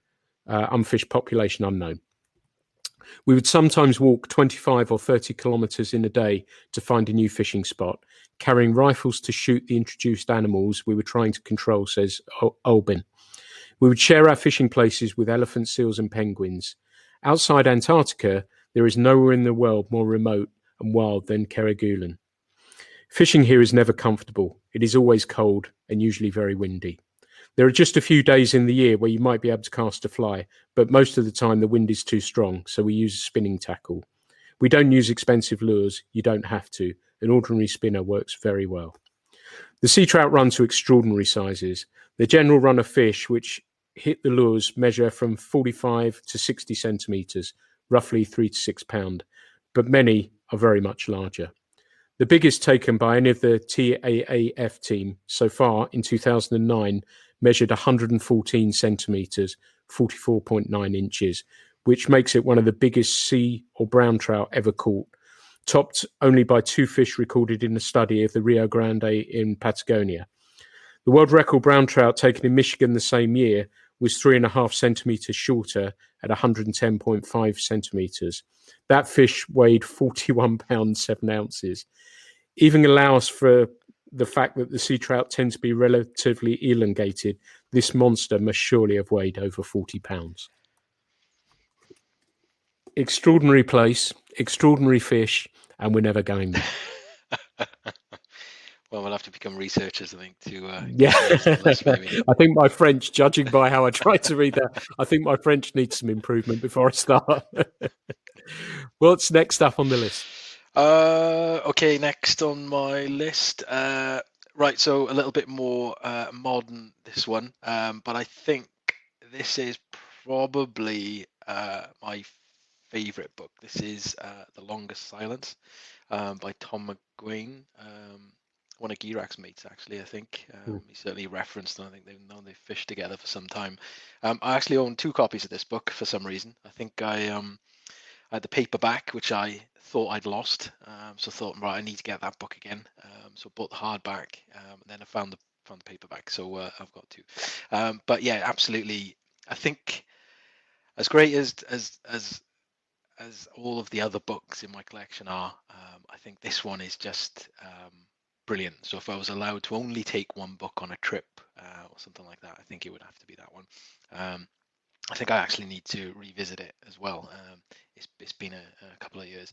population unknown. We would sometimes walk 25 or 30 kilometres in a day to find a new fishing spot, carrying rifles to shoot the introduced animals we were trying to control, says Olbin. We would share our fishing places with elephants, seals and penguins. Outside Antarctica, there is nowhere in the world more remote and wild than Kerguelen. Fishing here is never comfortable. It is always cold and usually very windy. There are just a few days in the year where you might be able to cast a fly, but most of the time the wind is too strong, so we use a spinning tackle. We don't use expensive lures. You don't have to. An ordinary spinner works very well. The sea trout run to extraordinary sizes. The general run of fish, which hit the lures, measure from 45 to 60 centimetres, roughly 3 to 6 pounds, but many are very much larger. The biggest taken by any of the TAAF team so far in 2009 measured 114 centimetres, 44.9 inches, which makes it one of the biggest sea or brown trout ever caught, topped only by 2 fish recorded in a study of the Rio Grande in Patagonia. The world record brown trout taken in Michigan the same year was 3.5 centimetres shorter at 110.5 centimetres. That fish weighed 41 pounds 7 ounces. Even allows for the fact that the sea trout tend to be relatively elongated, this monster must surely have weighed over 40 pounds. Extraordinary place, extraordinary fish, and we're never going there. Well, we'll have to become researchers, I think, to list, maybe. I think my French, judging by how I tried to read that, I think my French needs some improvement before I start. What's next up on the list? Okay, next on my list. Right, so a little bit more modern, this one, but I think this is probably my favorite book. This is The Longest Silence by Tom McGuane, one of Girak's mates, actually, I think. He certainly referenced, and I think they've fished together for some time. I actually own 2 copies of this book for some reason. I think I had the paperback, which I thought I'd lost. So I thought, right, I need to get that book again. So I bought the hardback, and then I found the paperback. So I've got 2. But yeah, absolutely. I think as great as all of the other books in my collection are, I think this one is just brilliant. So if I was allowed to only take one book on a trip or something like that, I think it would have to be that one. I think I actually need to revisit it as well. It's been a couple of years.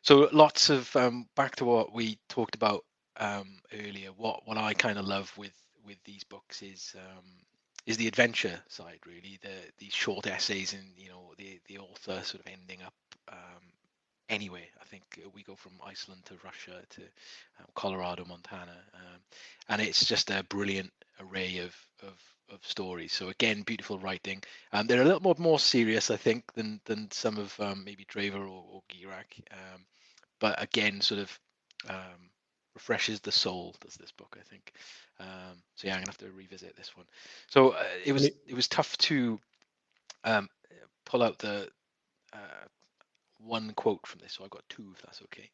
So lots of back to what we talked about earlier. What I kind of love with these books is the adventure side, really. These short essays, and the author sort of ending up anywhere. I think we go from Iceland to Russia to Colorado, Montana, and it's just a brilliant array of stories. So again, beautiful writing. They're a little more serious, I think, than some of maybe Draver or Girak. But again, sort of refreshes the soul, does this book, I think. So yeah, I'm gonna have to revisit this one. So it was tough to pull out the one quote from this, so I've got 2, if that's okay.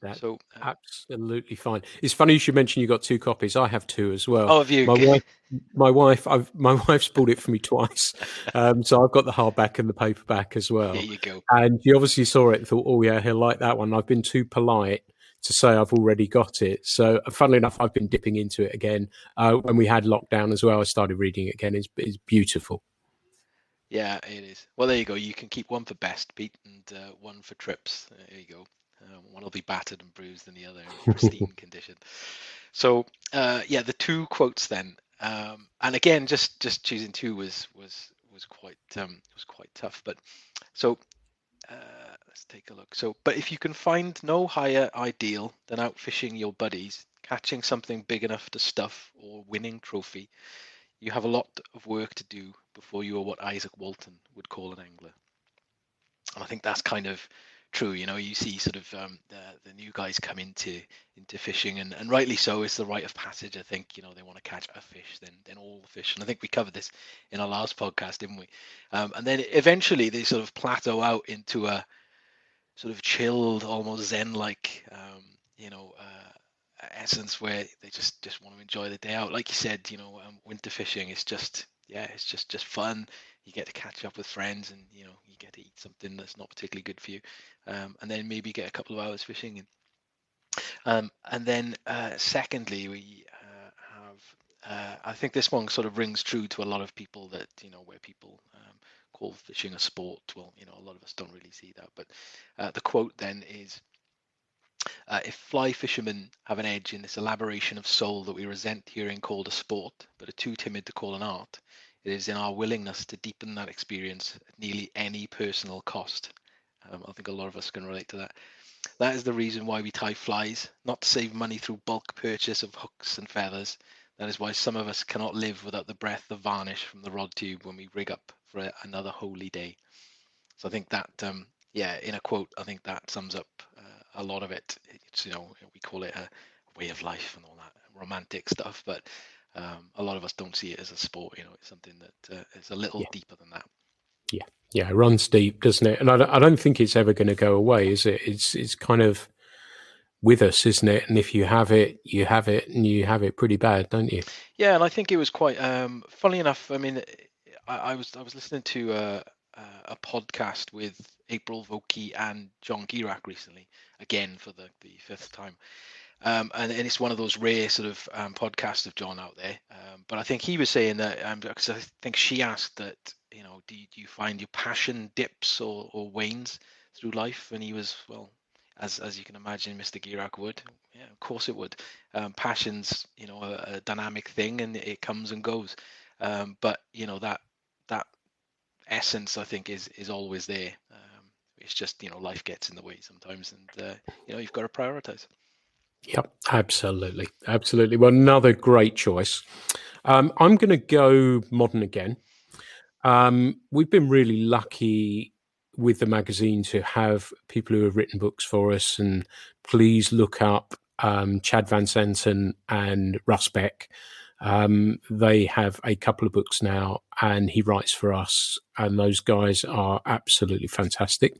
That's absolutely fine. It's funny you should mention you got 2 copies. I have 2 as well. Oh, have you? My wife's bought it for me twice, so I've got the hardback and the paperback as well. There you go. And you obviously saw it and thought, oh yeah, he'll like that one. I've been too polite to say I've already got it. So funnily enough, I've been dipping into it again. When we had lockdown as well, I started reading it again. It's beautiful. Yeah, it is. Well, there you go. You can keep one for best, Pete, and one for trips. There you go. One will be battered and bruised, and the other in pristine condition. So, yeah, the 2 quotes then, and again, just choosing 2 was quite tough. But so let's take a look. So, but if you can find no higher ideal than out fishing your buddies, catching something big enough to stuff, or winning trophy, you have a lot of work to do before you are what Isaac Walton would call an angler. And I think that's kind of true. You see sort of the new guys come into fishing, and rightly so. It's the rite of passage. I think they want to catch a fish, then all the fish. And I think we covered this in our last podcast, didn't we? And then eventually they sort of plateau out into a sort of chilled, almost zen-like, essence where they just want to enjoy the day out. Like you said, winter fishing is it's just fun. You get to catch up with friends, and you get to eat something that's not particularly good for you, and then maybe get a couple of hours fishing. And then secondly, we have I think this one sort of rings true to a lot of people, that where people call fishing a sport. Well, a lot of us don't really see that, but the quote then is, if fly fishermen have an edge in this elaboration of soul that we resent hearing called a sport, but are too timid to call an art, it is in our willingness to deepen that experience at nearly any personal cost. I think a lot of us can relate to that. That is the reason why we tie flies, not to save money through bulk purchase of hooks and feathers. That is why some of us cannot live without the breath of varnish from the rod tube when we rig up for another holy day. So I think that, in a quote, I think that sums up a lot of it. It's, we call it a way of life and all that romantic stuff, but a lot of us don't see it as a sport. It's something that is a little deeper than that. Yeah, it runs deep, doesn't it? And I don't think it's ever going to go away, is it? It's kind of with us, isn't it? And if you have it, you have it, and you have it pretty bad, don't you? Yeah, and I think it was quite funny enough. I mean, I was listening to a podcast with April Vokey and John Girac recently, again for the fifth time. And it's one of those rare sort of podcasts of John out there. But I think he was saying that, because I think she asked that, do you find your passion dips or wanes through life? And he was, well, as you can imagine, Mr. Girac would. Yeah, of course it would. Passion's, a dynamic thing, and it comes and goes. But that essence, I think, is always there. It's just, life gets in the way sometimes, and you've got to prioritize. Yep, absolutely. Well, another great choice. I'm going to go modern again. We've been really lucky with the magazine to have people who have written books for us, and please look up Chad Van Santen and Russ Beck. They have a couple of books now, and he writes for us, and those guys are absolutely fantastic.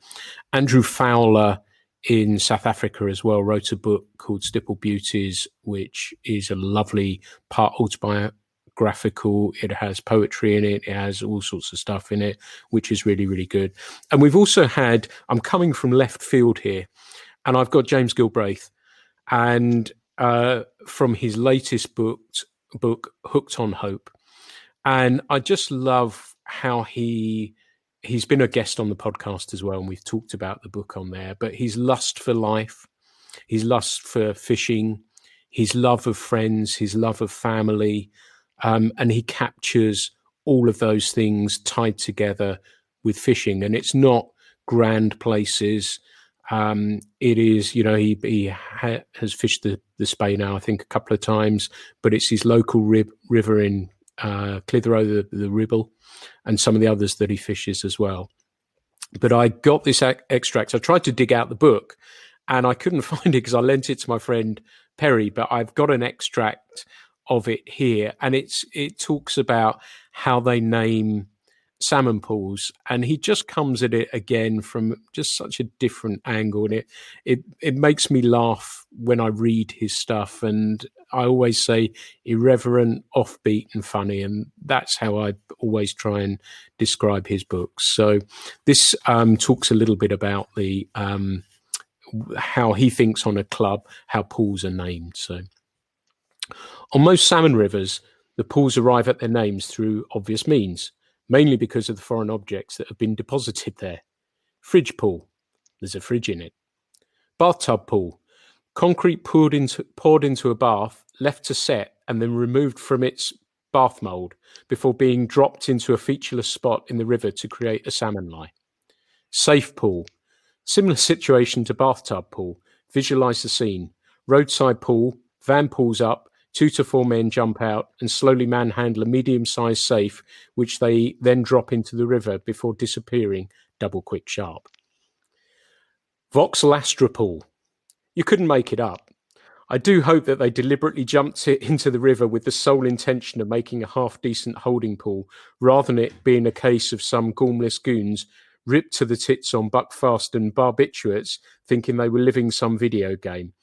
Andrew Fowler in South Africa as well wrote a book called Stipple Beauties, which is a lovely part autobiographical. It has poetry in it. It has all sorts of stuff in it, which is really, really good. And we've also had, I'm coming from left field here, and I've got James Gilbraith, and from his latest book, Hooked on Hope. And I just love how he's been a guest on the podcast as well, and we've talked about the book on there, but his lust for life, his lust for fishing, his love of friends, his love of family, and he captures all of those things tied together with fishing. And it's not grand places. It is, he has fished the Spey now, I think, a couple of times, but it's his local river in Clitheroe, the Ribble, and some of the others that he fishes as well. But I got this extract. I tried to dig out the book, and I couldn't find it because I lent it to my friend Perry, but I've got an extract of it here, and it talks about how they name salmon pools, and he just comes at it again from just such a different angle, and it makes me laugh when I read his stuff. And I always say irreverent, offbeat, and funny, and that's how I always try and describe his books. So this talks a little bit about the how he thinks on a club, how pools are named. So on most salmon rivers, the pools arrive at their names through obvious means, mainly because of the foreign objects that have been deposited there. Fridge pool, there's a fridge in it. Bathtub pool, concrete poured into a bath, left to set, and then removed from its bath mould before being dropped into a featureless spot in the river to create a salmon lie. Safe pool, similar situation to bathtub pool. Visualize the scene. Roadside pool, van pulls up, 2 to 4 men jump out and slowly manhandle a medium-sized safe, which they then drop into the river before disappearing double quick sharp. Vauxhall Astropool. You couldn't make it up. I do hope that they deliberately jumped it into the river with the sole intention of making a half-decent holding pool, rather than it being a case of some gormless goons ripped to the tits on Buckfast and barbiturates, thinking they were living some video game.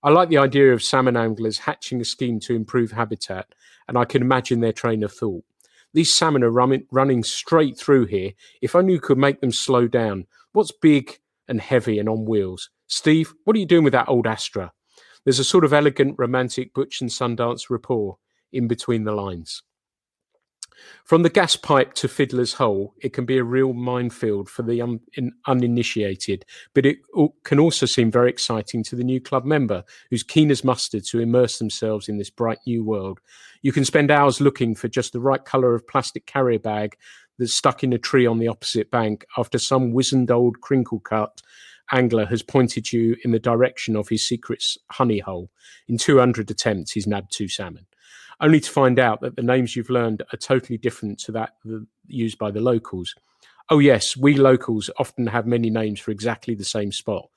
I like the idea of salmon anglers hatching a scheme to improve habitat, and I can imagine their train of thought. These salmon are running straight through here. If only you could make them slow down. What's big and heavy and on wheels? Steve, what are you doing with that old Astra? There's a sort of elegant, romantic Butch and Sundance rapport in between the lines. From the gas pipe to Fiddler's Hole, it can be a real minefield for the uninitiated, but it can also seem very exciting to the new club member who's keen as mustard to immerse themselves in this bright new world. You can spend hours looking for just the right colour of plastic carrier bag that's stuck in a tree on the opposite bank after some wizened old crinkle-cut angler has pointed you in the direction of his secret honey hole. In 200 attempts, he's nabbed 2 salmon, only to find out that the names you've learned are totally different to that used by the locals. Oh yes, we locals often have many names for exactly the same spot.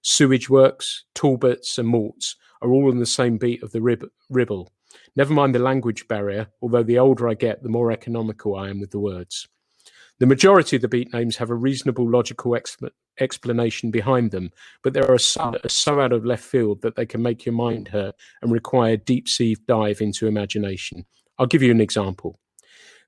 Sewage works, Talbots and Morts are all on the same beat of the Ribble. Never mind the language barrier, although the older I get, the more economical I am with the words. The majority of the beat names have a reasonable logical explanation behind them, but there are some that are so out of left field that they can make your mind hurt and require a deep-sea dive into imagination. I'll give you an example.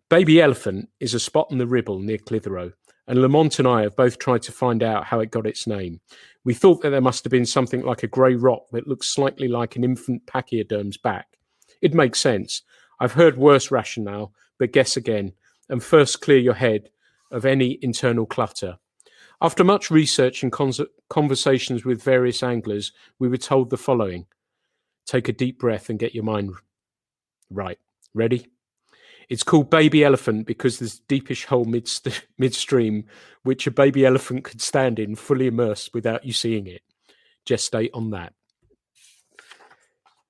Baby Elephant is a spot on the Ribble near Clitheroe, and Lamont and I have both tried to find out how it got its name. We thought that there must have been something like a grey rock that looks slightly like an infant pachyderm's back. It makes sense. I've heard worse rationale, but guess again, and first clear your head of any internal clutter. After much research and conversations with various anglers, we were told the following. Take a deep breath and get your mind right. Ready? It's called Baby Elephant because there's a deepish hole midstream which a baby elephant could stand in fully immersed without you seeing it. Gestate on that.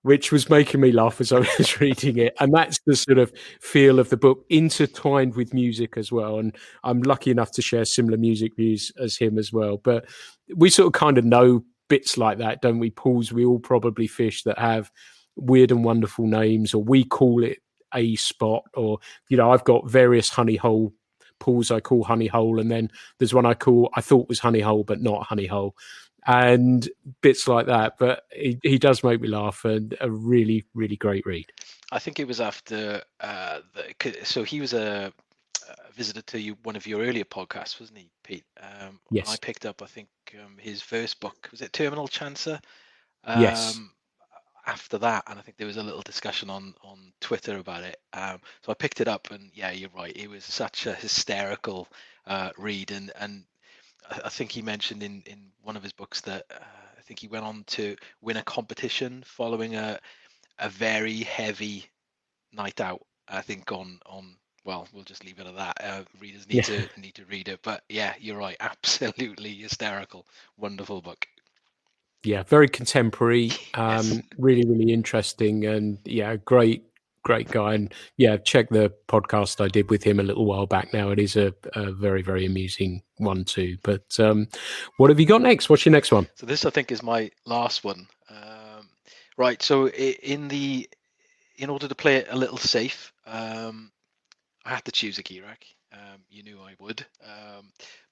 Which was making me laugh as I was reading it. And that's the sort of feel of the book, intertwined with music as well. And I'm lucky enough to share similar music views as him as well. But we sort of kind of know bits like that, don't we? Pools we all probably fish that have weird and wonderful names, or we call it a spot, or, you know, I've got various honey hole pools I call honey hole. And then there's one I thought was honey hole, but not honey hole. And bits like that, but he does make me laugh, and a really, really great read. I think it was after so he was a visitor to one of your earlier podcasts, wasn't he, Pete? Yes. I picked up, I think, his first book. Was it Terminal Chancer? Yes. After that, and I think there was a little discussion on Twitter about it. So I picked it up, and yeah, you're right. It was such a hysterical read, and I think he mentioned in one of his books that I think he went on to win a competition following a very heavy night out. I think on well, we'll just leave it at that. Readers need to read it. But yeah, you're right. Absolutely hysterical. Wonderful book. Yeah, very contemporary. Yes. Really, really interesting, and yeah, great guy. And yeah, check the podcast I did with him a little while back now. It is a very, very amusing one too. But what have you got next? What's your next one? So this, I think, is my last one. Right. So in order to play it a little safe, I had to choose a Kirak. You knew I would.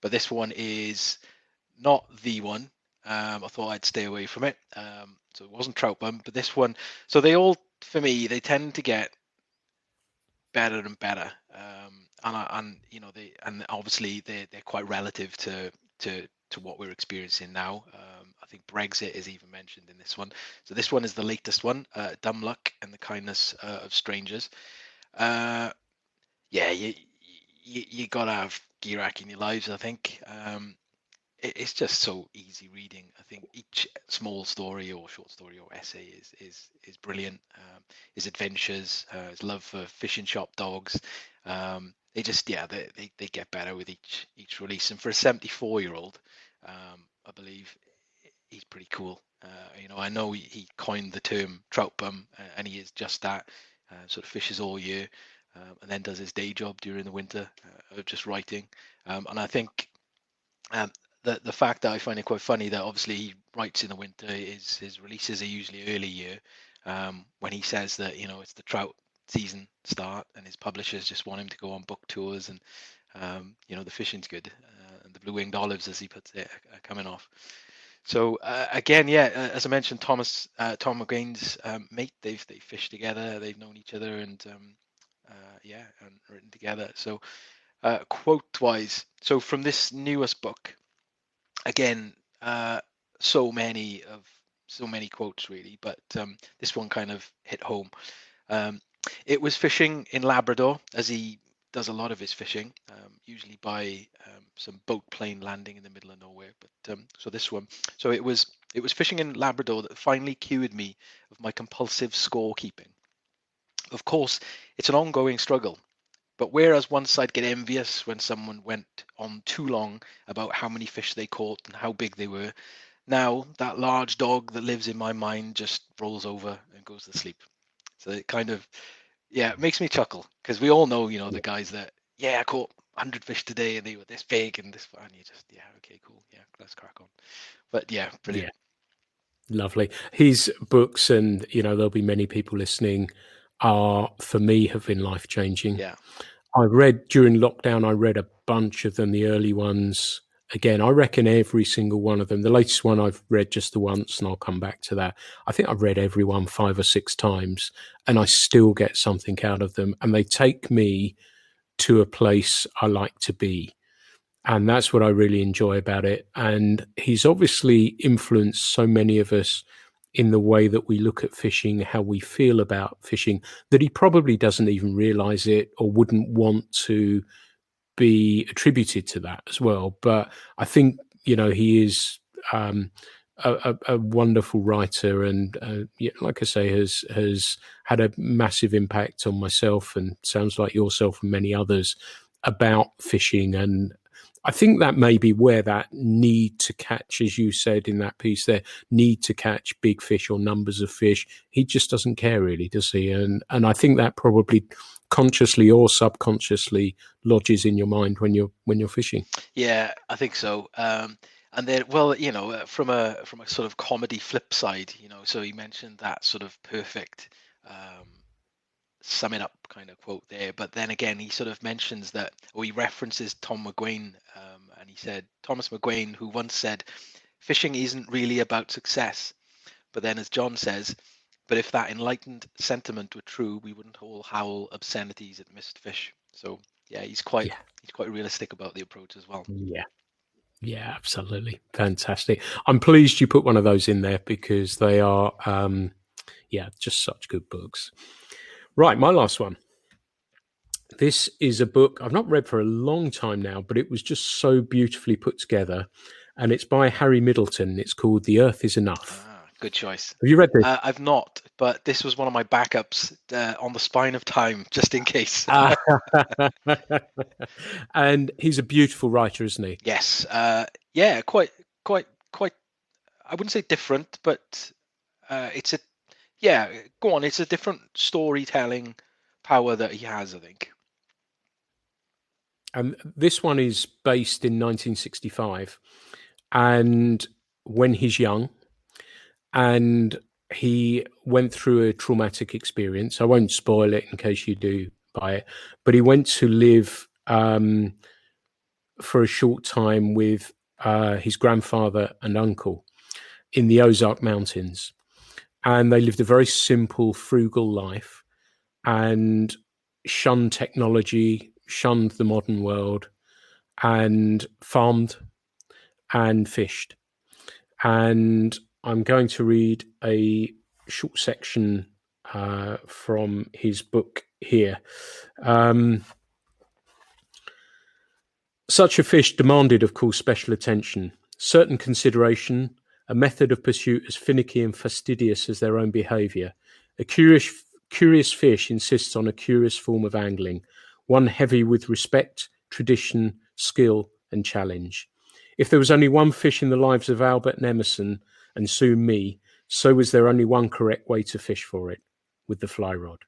But this one is not the one. I thought I'd stay away from it. So it wasn't trout bum, but this one. So they all, for me, they tend to get better and better. And you know, and obviously they're quite relative to what we're experiencing now. I think Brexit is even mentioned in this one. So this one is the latest one, Dumb Luck and the Kindness of Strangers. Yeah, you gotta have Girak in your lives, I think. It's just so easy reading. I think each small story or short story or essay is brilliant. His adventures, his love for fishing shop dogs, they just they get better with each release. And for a 74-year-old, I believe he's pretty cool. You know, I know he coined the term trout bum, and he is just that. Sort of fishes all year, and then does his day job during the winter of just writing. And I think the fact that I find it quite funny that obviously he writes in the winter, his releases are usually early year, when he says that it's the trout season start and his publishers just want him to go on book tours, and the fishing's good, and the blue-winged olives, as he puts it, are coming off. So again, as I mentioned, Tom McGuain's mate, they fished together, they've known each other, and and written together. So quote-wise, so from this newest book, again, so many quotes really, but this one kind of hit home. It was fishing in Labrador, as he does a lot of his fishing, usually by some boat plane landing in the middle of nowhere. But so it was fishing in Labrador that finally cured me of my compulsive scorekeeping. Of course, it's an ongoing struggle. But whereas once I'd get envious when someone went on too long about how many fish they caught and how big they were, now that large dog that lives in my mind just rolls over and goes to sleep. So it kind of, it makes me chuckle, because we all know, the guys that, I caught 100 fish today and they were this big and this, and you just, okay, cool. Yeah, let's crack on. But brilliant. Yeah. Lovely. His books, and there'll be many people listening, for me have been life-changing. Yeah. I read during lockdown, I read a bunch of them, the early ones. Again, I reckon every single one of them. The latest one I've read just the once, and I'll come back to that. I think I've read every one 5 or 6 times, and I still get something out of them. And they take me to a place I like to be. And that's what I really enjoy about it. And he's obviously influenced so many of us in the way that we look at fishing, how we feel about fishing, that he probably doesn't even realize it or wouldn't want to be attributed to that as well. But I think, he is a wonderful writer, and like I say, has had a massive impact on myself, and sounds like yourself and many others, about fishing. And I think that may be where that need to catch, as you said in that piece there, need to catch big fish or numbers of fish, he just doesn't care really, does he? And I think that probably consciously or subconsciously lodges in your mind when you're fishing. Yeah, I think so. And then, well, from a sort of comedy flip side, so you mentioned that sort of perfect sum it up kind of quote there, but then again he sort of mentions that, or he references Tom McGuain, and he said, Thomas McGuain, who once said, fishing isn't really about success. But then, as John says, but if that enlightened sentiment were true, we wouldn't all howl obscenities at missed fish. So he's quite realistic about the approach as well. Yeah, absolutely. Fantastic. I'm pleased you put one of those in there, because they are just such good books. Right, my last one. This is a book I've not read for a long time now, but it was just so beautifully put together, and it's by Harry Middleton. It's called The Earth is Enough. Good choice. Have you read this? I've not, but this was one of my backups on the spine of time, just in case. And he's a beautiful writer, isn't he? Yes. Quite. I wouldn't say different, but it's go on. It's a different storytelling power that he has, I think. And this one is based in 1965, and when he's young, and he went through a traumatic experience. I won't spoil it in case you do buy it, but he went to live for a short time with his grandfather and uncle in the Ozark Mountains. And they lived a very simple, frugal life, and shunned technology, shunned the modern world, and farmed and fished. And I'm going to read a short section from his book here. Such a fish demanded, of course, special attention, certain consideration, a method of pursuit as finicky and fastidious as their own behaviour. A curious fish insists on a curious form of angling, one heavy with respect, tradition, skill, and challenge. If there was only one fish in the lives of Albert and Emerson, and soon me, so was there only one correct way to fish for it, with the fly rod.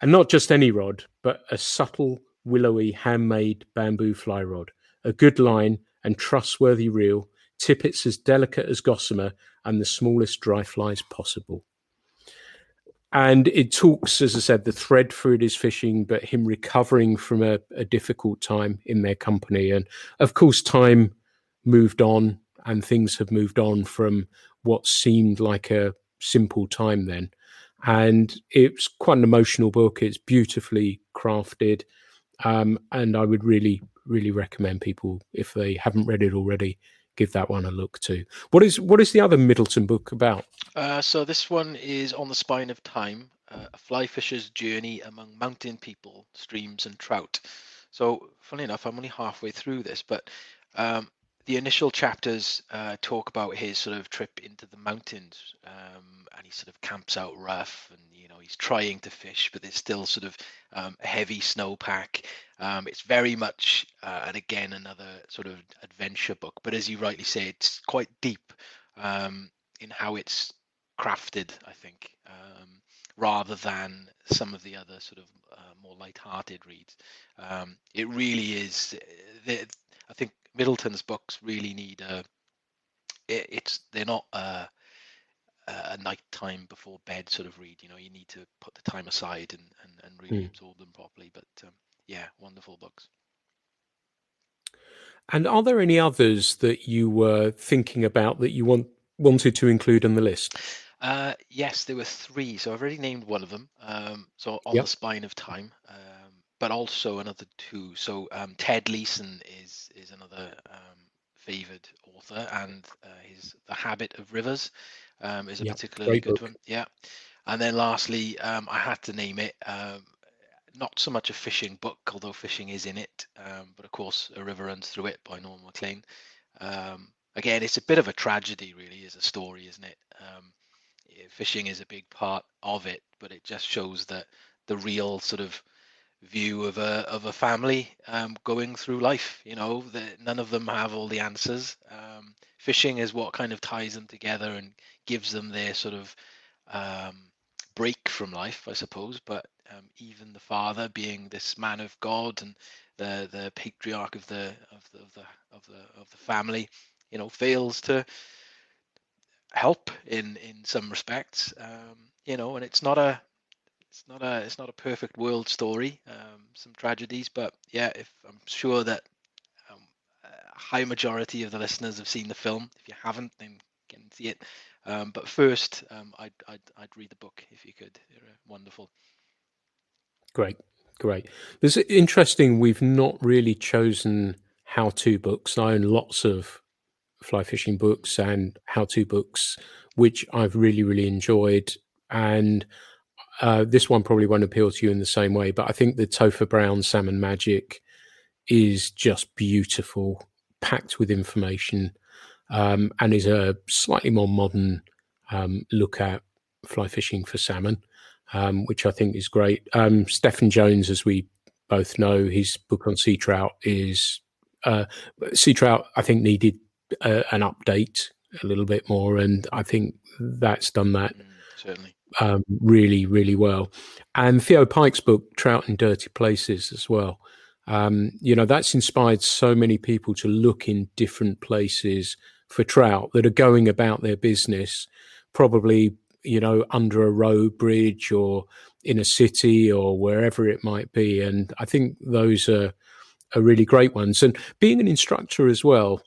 And not just any rod, but a subtle, willowy, handmade bamboo fly rod, a good line, and trustworthy reel, tippets as delicate as gossamer, and the smallest dry flies possible. And it talks, as I said, the thread through it is fishing, but him recovering from a difficult time in their company. And of course, time moved on and things have moved on from what seemed like a simple time then. And it's quite an emotional book. It's beautifully crafted. And I would really, really recommend people, if they haven't read it already, give that one a look too. What is the other Middleton book about? So this one is On the Spine of Time, a fly fisher's journey among mountain people, streams and trout. So funny enough, I'm only halfway through this, but the initial chapters talk about his sort of trip into the mountains, and he sort of camps out rough, and he's trying to fish, but there's still sort of a heavy snowpack. It's very much, and again, another sort of adventure book, but as you rightly say, it's quite deep in how it's crafted, I think, rather than some of the other sort of more light-hearted reads. It really is. I think Middleton's books really need they're not a nighttime before bed sort of read. You need to put the time aside and really absorb them properly. But yeah, wonderful books. And are there any others that you were thinking about that you wanted to include on the list? Yes, there were three. So I've already named one of them. So On Yep. the Spine of Time, but also another two. So Ted Leeson is another favored author, and his The Habit of Rivers is a Yep. particularly Great good book. one. Yeah. And then lastly, I had to name it. Not so much a fishing book, although fishing is in it, but of course, A River Runs Through It by Norman MacLean. Again, it's a bit of a tragedy, really, as a story, isn't it? Fishing is a big part of it, but it just shows that the real sort of view of a family going through life. That none of them have all the answers. Fishing is what kind of ties them together and gives them their sort of break from life, I suppose. But even the father, being this man of God and the patriarch of the family, fails to help in some respects. And it's not a perfect world story. Some tragedies, but yeah, if I'm sure that um, a high majority of the listeners have seen the film. If you haven't, then get and see it. But first, I'd read the book if you could. They're wonderful. Great. This is interesting. We've not really chosen how-to books. I own lots of fly fishing books and how-to books, which I've really, really enjoyed. And this one probably won't appeal to you in the same way, but I think the Topher Brown Salmon Magic is just beautiful, packed with information, and is a slightly more modern look at fly fishing for salmon, which I think is great. Stephen Jones, as we both know, his book on sea trout sea trout, I think, needed an update a little bit more, and I think that's done that Certainly. really, really well. And Theo Pike's book, Trout in Dirty Places, as well. That's inspired so many people to look in different places for trout that are going about their business, probably, under a road bridge or in a city or wherever it might be. And I think those are really great ones. And being an instructor as well,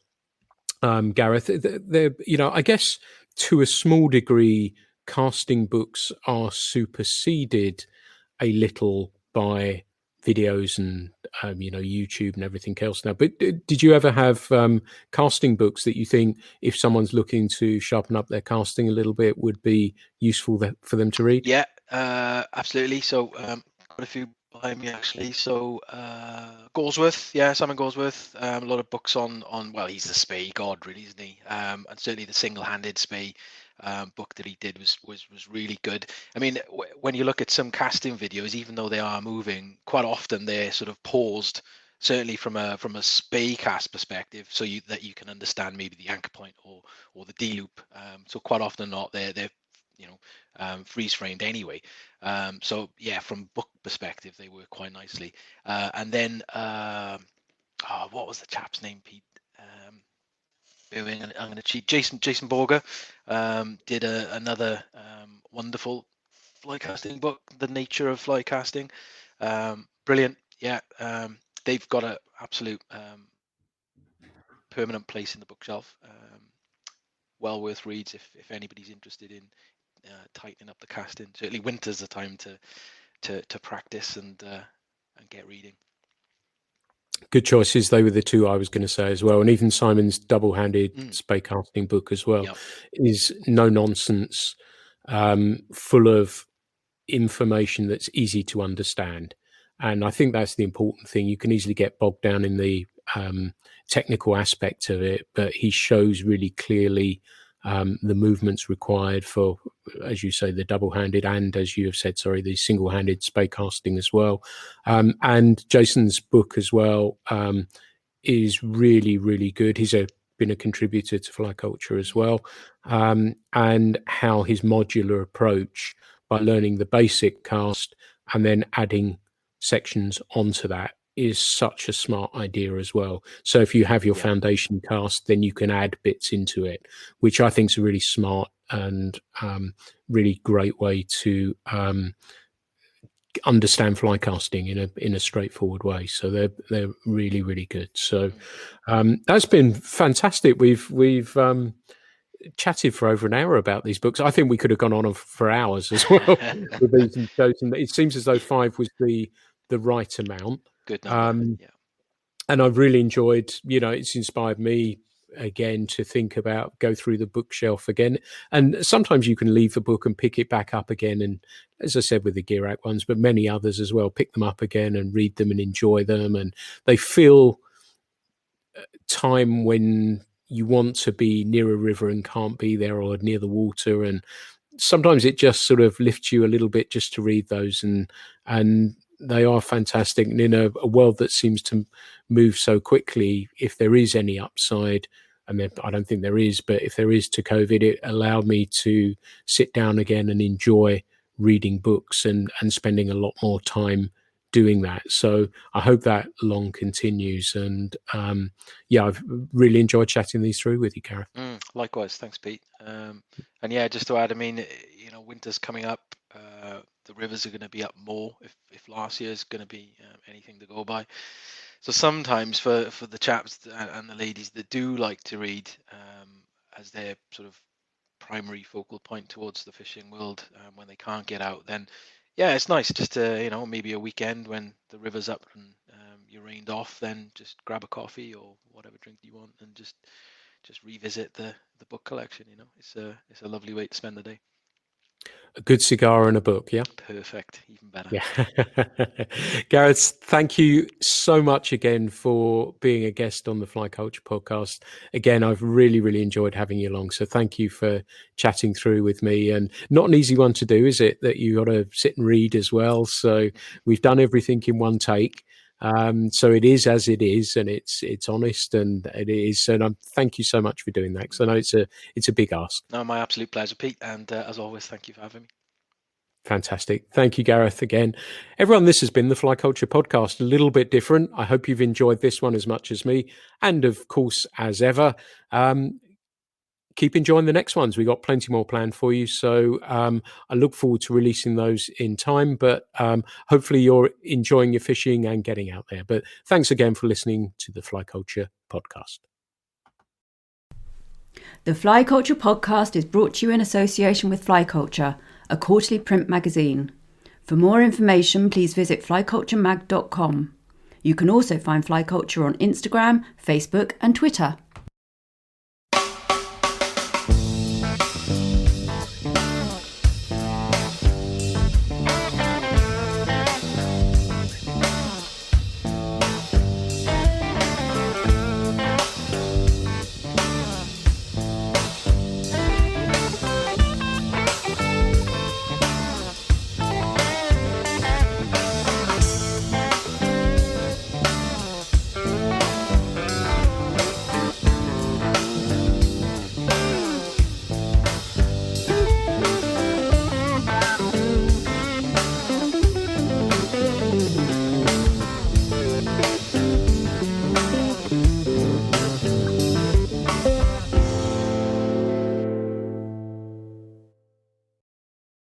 Gareth, I guess to a small degree, casting books are superseded a little by videos and YouTube and everything else now. But did you ever have casting books that you think, if someone's looking to sharpen up their casting a little bit, would be useful for them to read? Yeah, absolutely. So got a few behind me actually. So Galsworth, yeah, Simon Galsworth. A lot of books on well, he's the spey god, really, isn't he? And certainly the single-handed spey book that he did was really good. I mean, when you look at some casting videos, even though they are moving, quite often they're sort of paused. Certainly from a spey cast perspective, so that you can understand maybe the anchor point or the D loop. So quite often not they're freeze framed anyway. So yeah, from book perspective, they work quite nicely. And then what was the chap's name, Pete? viewing, and I'm going to cheat. Jason Borger did another wonderful fly casting book, The Nature of Fly Casting. Brilliant. Yeah. They've got an absolute permanent place in the bookshelf. Well worth reads if anybody's interested in tightening up the casting. Certainly winter's the time to practice and get reading. Good choices. They were the two I was going to say as well. And even Simon's double-handed spey casting book as well is no nonsense, full of information that's easy to understand. And I think that's the important thing. You can easily get bogged down in the technical aspect of it, but he shows really clearly the movements required for, as you say, the double-handed, and as you have said, the single-handed spey casting as well. And Jason's book as well is really, really good. He's been a contributor to Fly Culture as well, and how his modular approach by learning the basic cast and then adding sections onto that is such a smart idea as well. So if you have your foundation cast, then you can add bits into it, which I think is a really smart and really great way to understand fly casting in a straightforward way. So they're really, really good. So that's been fantastic. We've chatted for over an hour about these books. I think we could have gone on for hours as well with these and chosen. It seems as though 5 was the right amount. Good number. And I've really enjoyed, it's inspired me again to think about, go through the bookshelf again. And sometimes you can leave the book and pick it back up again. And as I said, with the Girac ones, but many others as well, pick them up again and read them and enjoy them. And they feel time when you want to be near a river and can't be there, or near the water. And sometimes it just sort of lifts you a little bit just to read those. And they are fantastic. And in a world that seems to move so quickly, if there is any upside, and I don't think there is, but if there is to COVID, it allowed me to sit down again and enjoy reading books and spending a lot more time doing that. So I hope that long continues. And I've really enjoyed chatting these through with you, Gareth. Likewise. Thanks, Pete. And yeah, just to add, I mean, winter's coming up. The rivers are going to be up more if last year's going to be anything to go by. So sometimes for the chaps and the ladies that do like to read as their sort of primary focal point towards the fishing world when they can't get out, then it's nice just to, maybe a weekend when the river's up and you're rained off, then just grab a coffee or whatever drink you want and just revisit the book collection. It's a lovely way to spend the day. A good cigar and a book, yeah? Perfect, even better. Yeah. Gareth, thank you so much again for being a guest on the Fly Culture podcast. Again, I've really, really enjoyed having you along. So thank you for chatting through with me. And not an easy one to do, is it? That you got to sit and read as well. So we've done everything in one take. So it is as it is, and it's honest, and it is. And thank you so much for doing that, because I know it's a big ask. No, my absolute pleasure, Pete. And as always, thank you for having me. Fantastic. Thank you, Gareth, again. Everyone, this has been the Fly Culture podcast, a little bit different. I hope you've enjoyed this one as much as me. And of course, as ever, keep enjoying the next ones. We got plenty more planned for you. So I look forward to releasing those in time, but hopefully you're enjoying your fishing and getting out there. But thanks again for listening to the Fly Culture podcast. The Fly Culture podcast is brought to you in association with Fly Culture, a quarterly print magazine. For more information, please visit flyculturemag.com. You can also find Fly Culture on Instagram, Facebook and Twitter.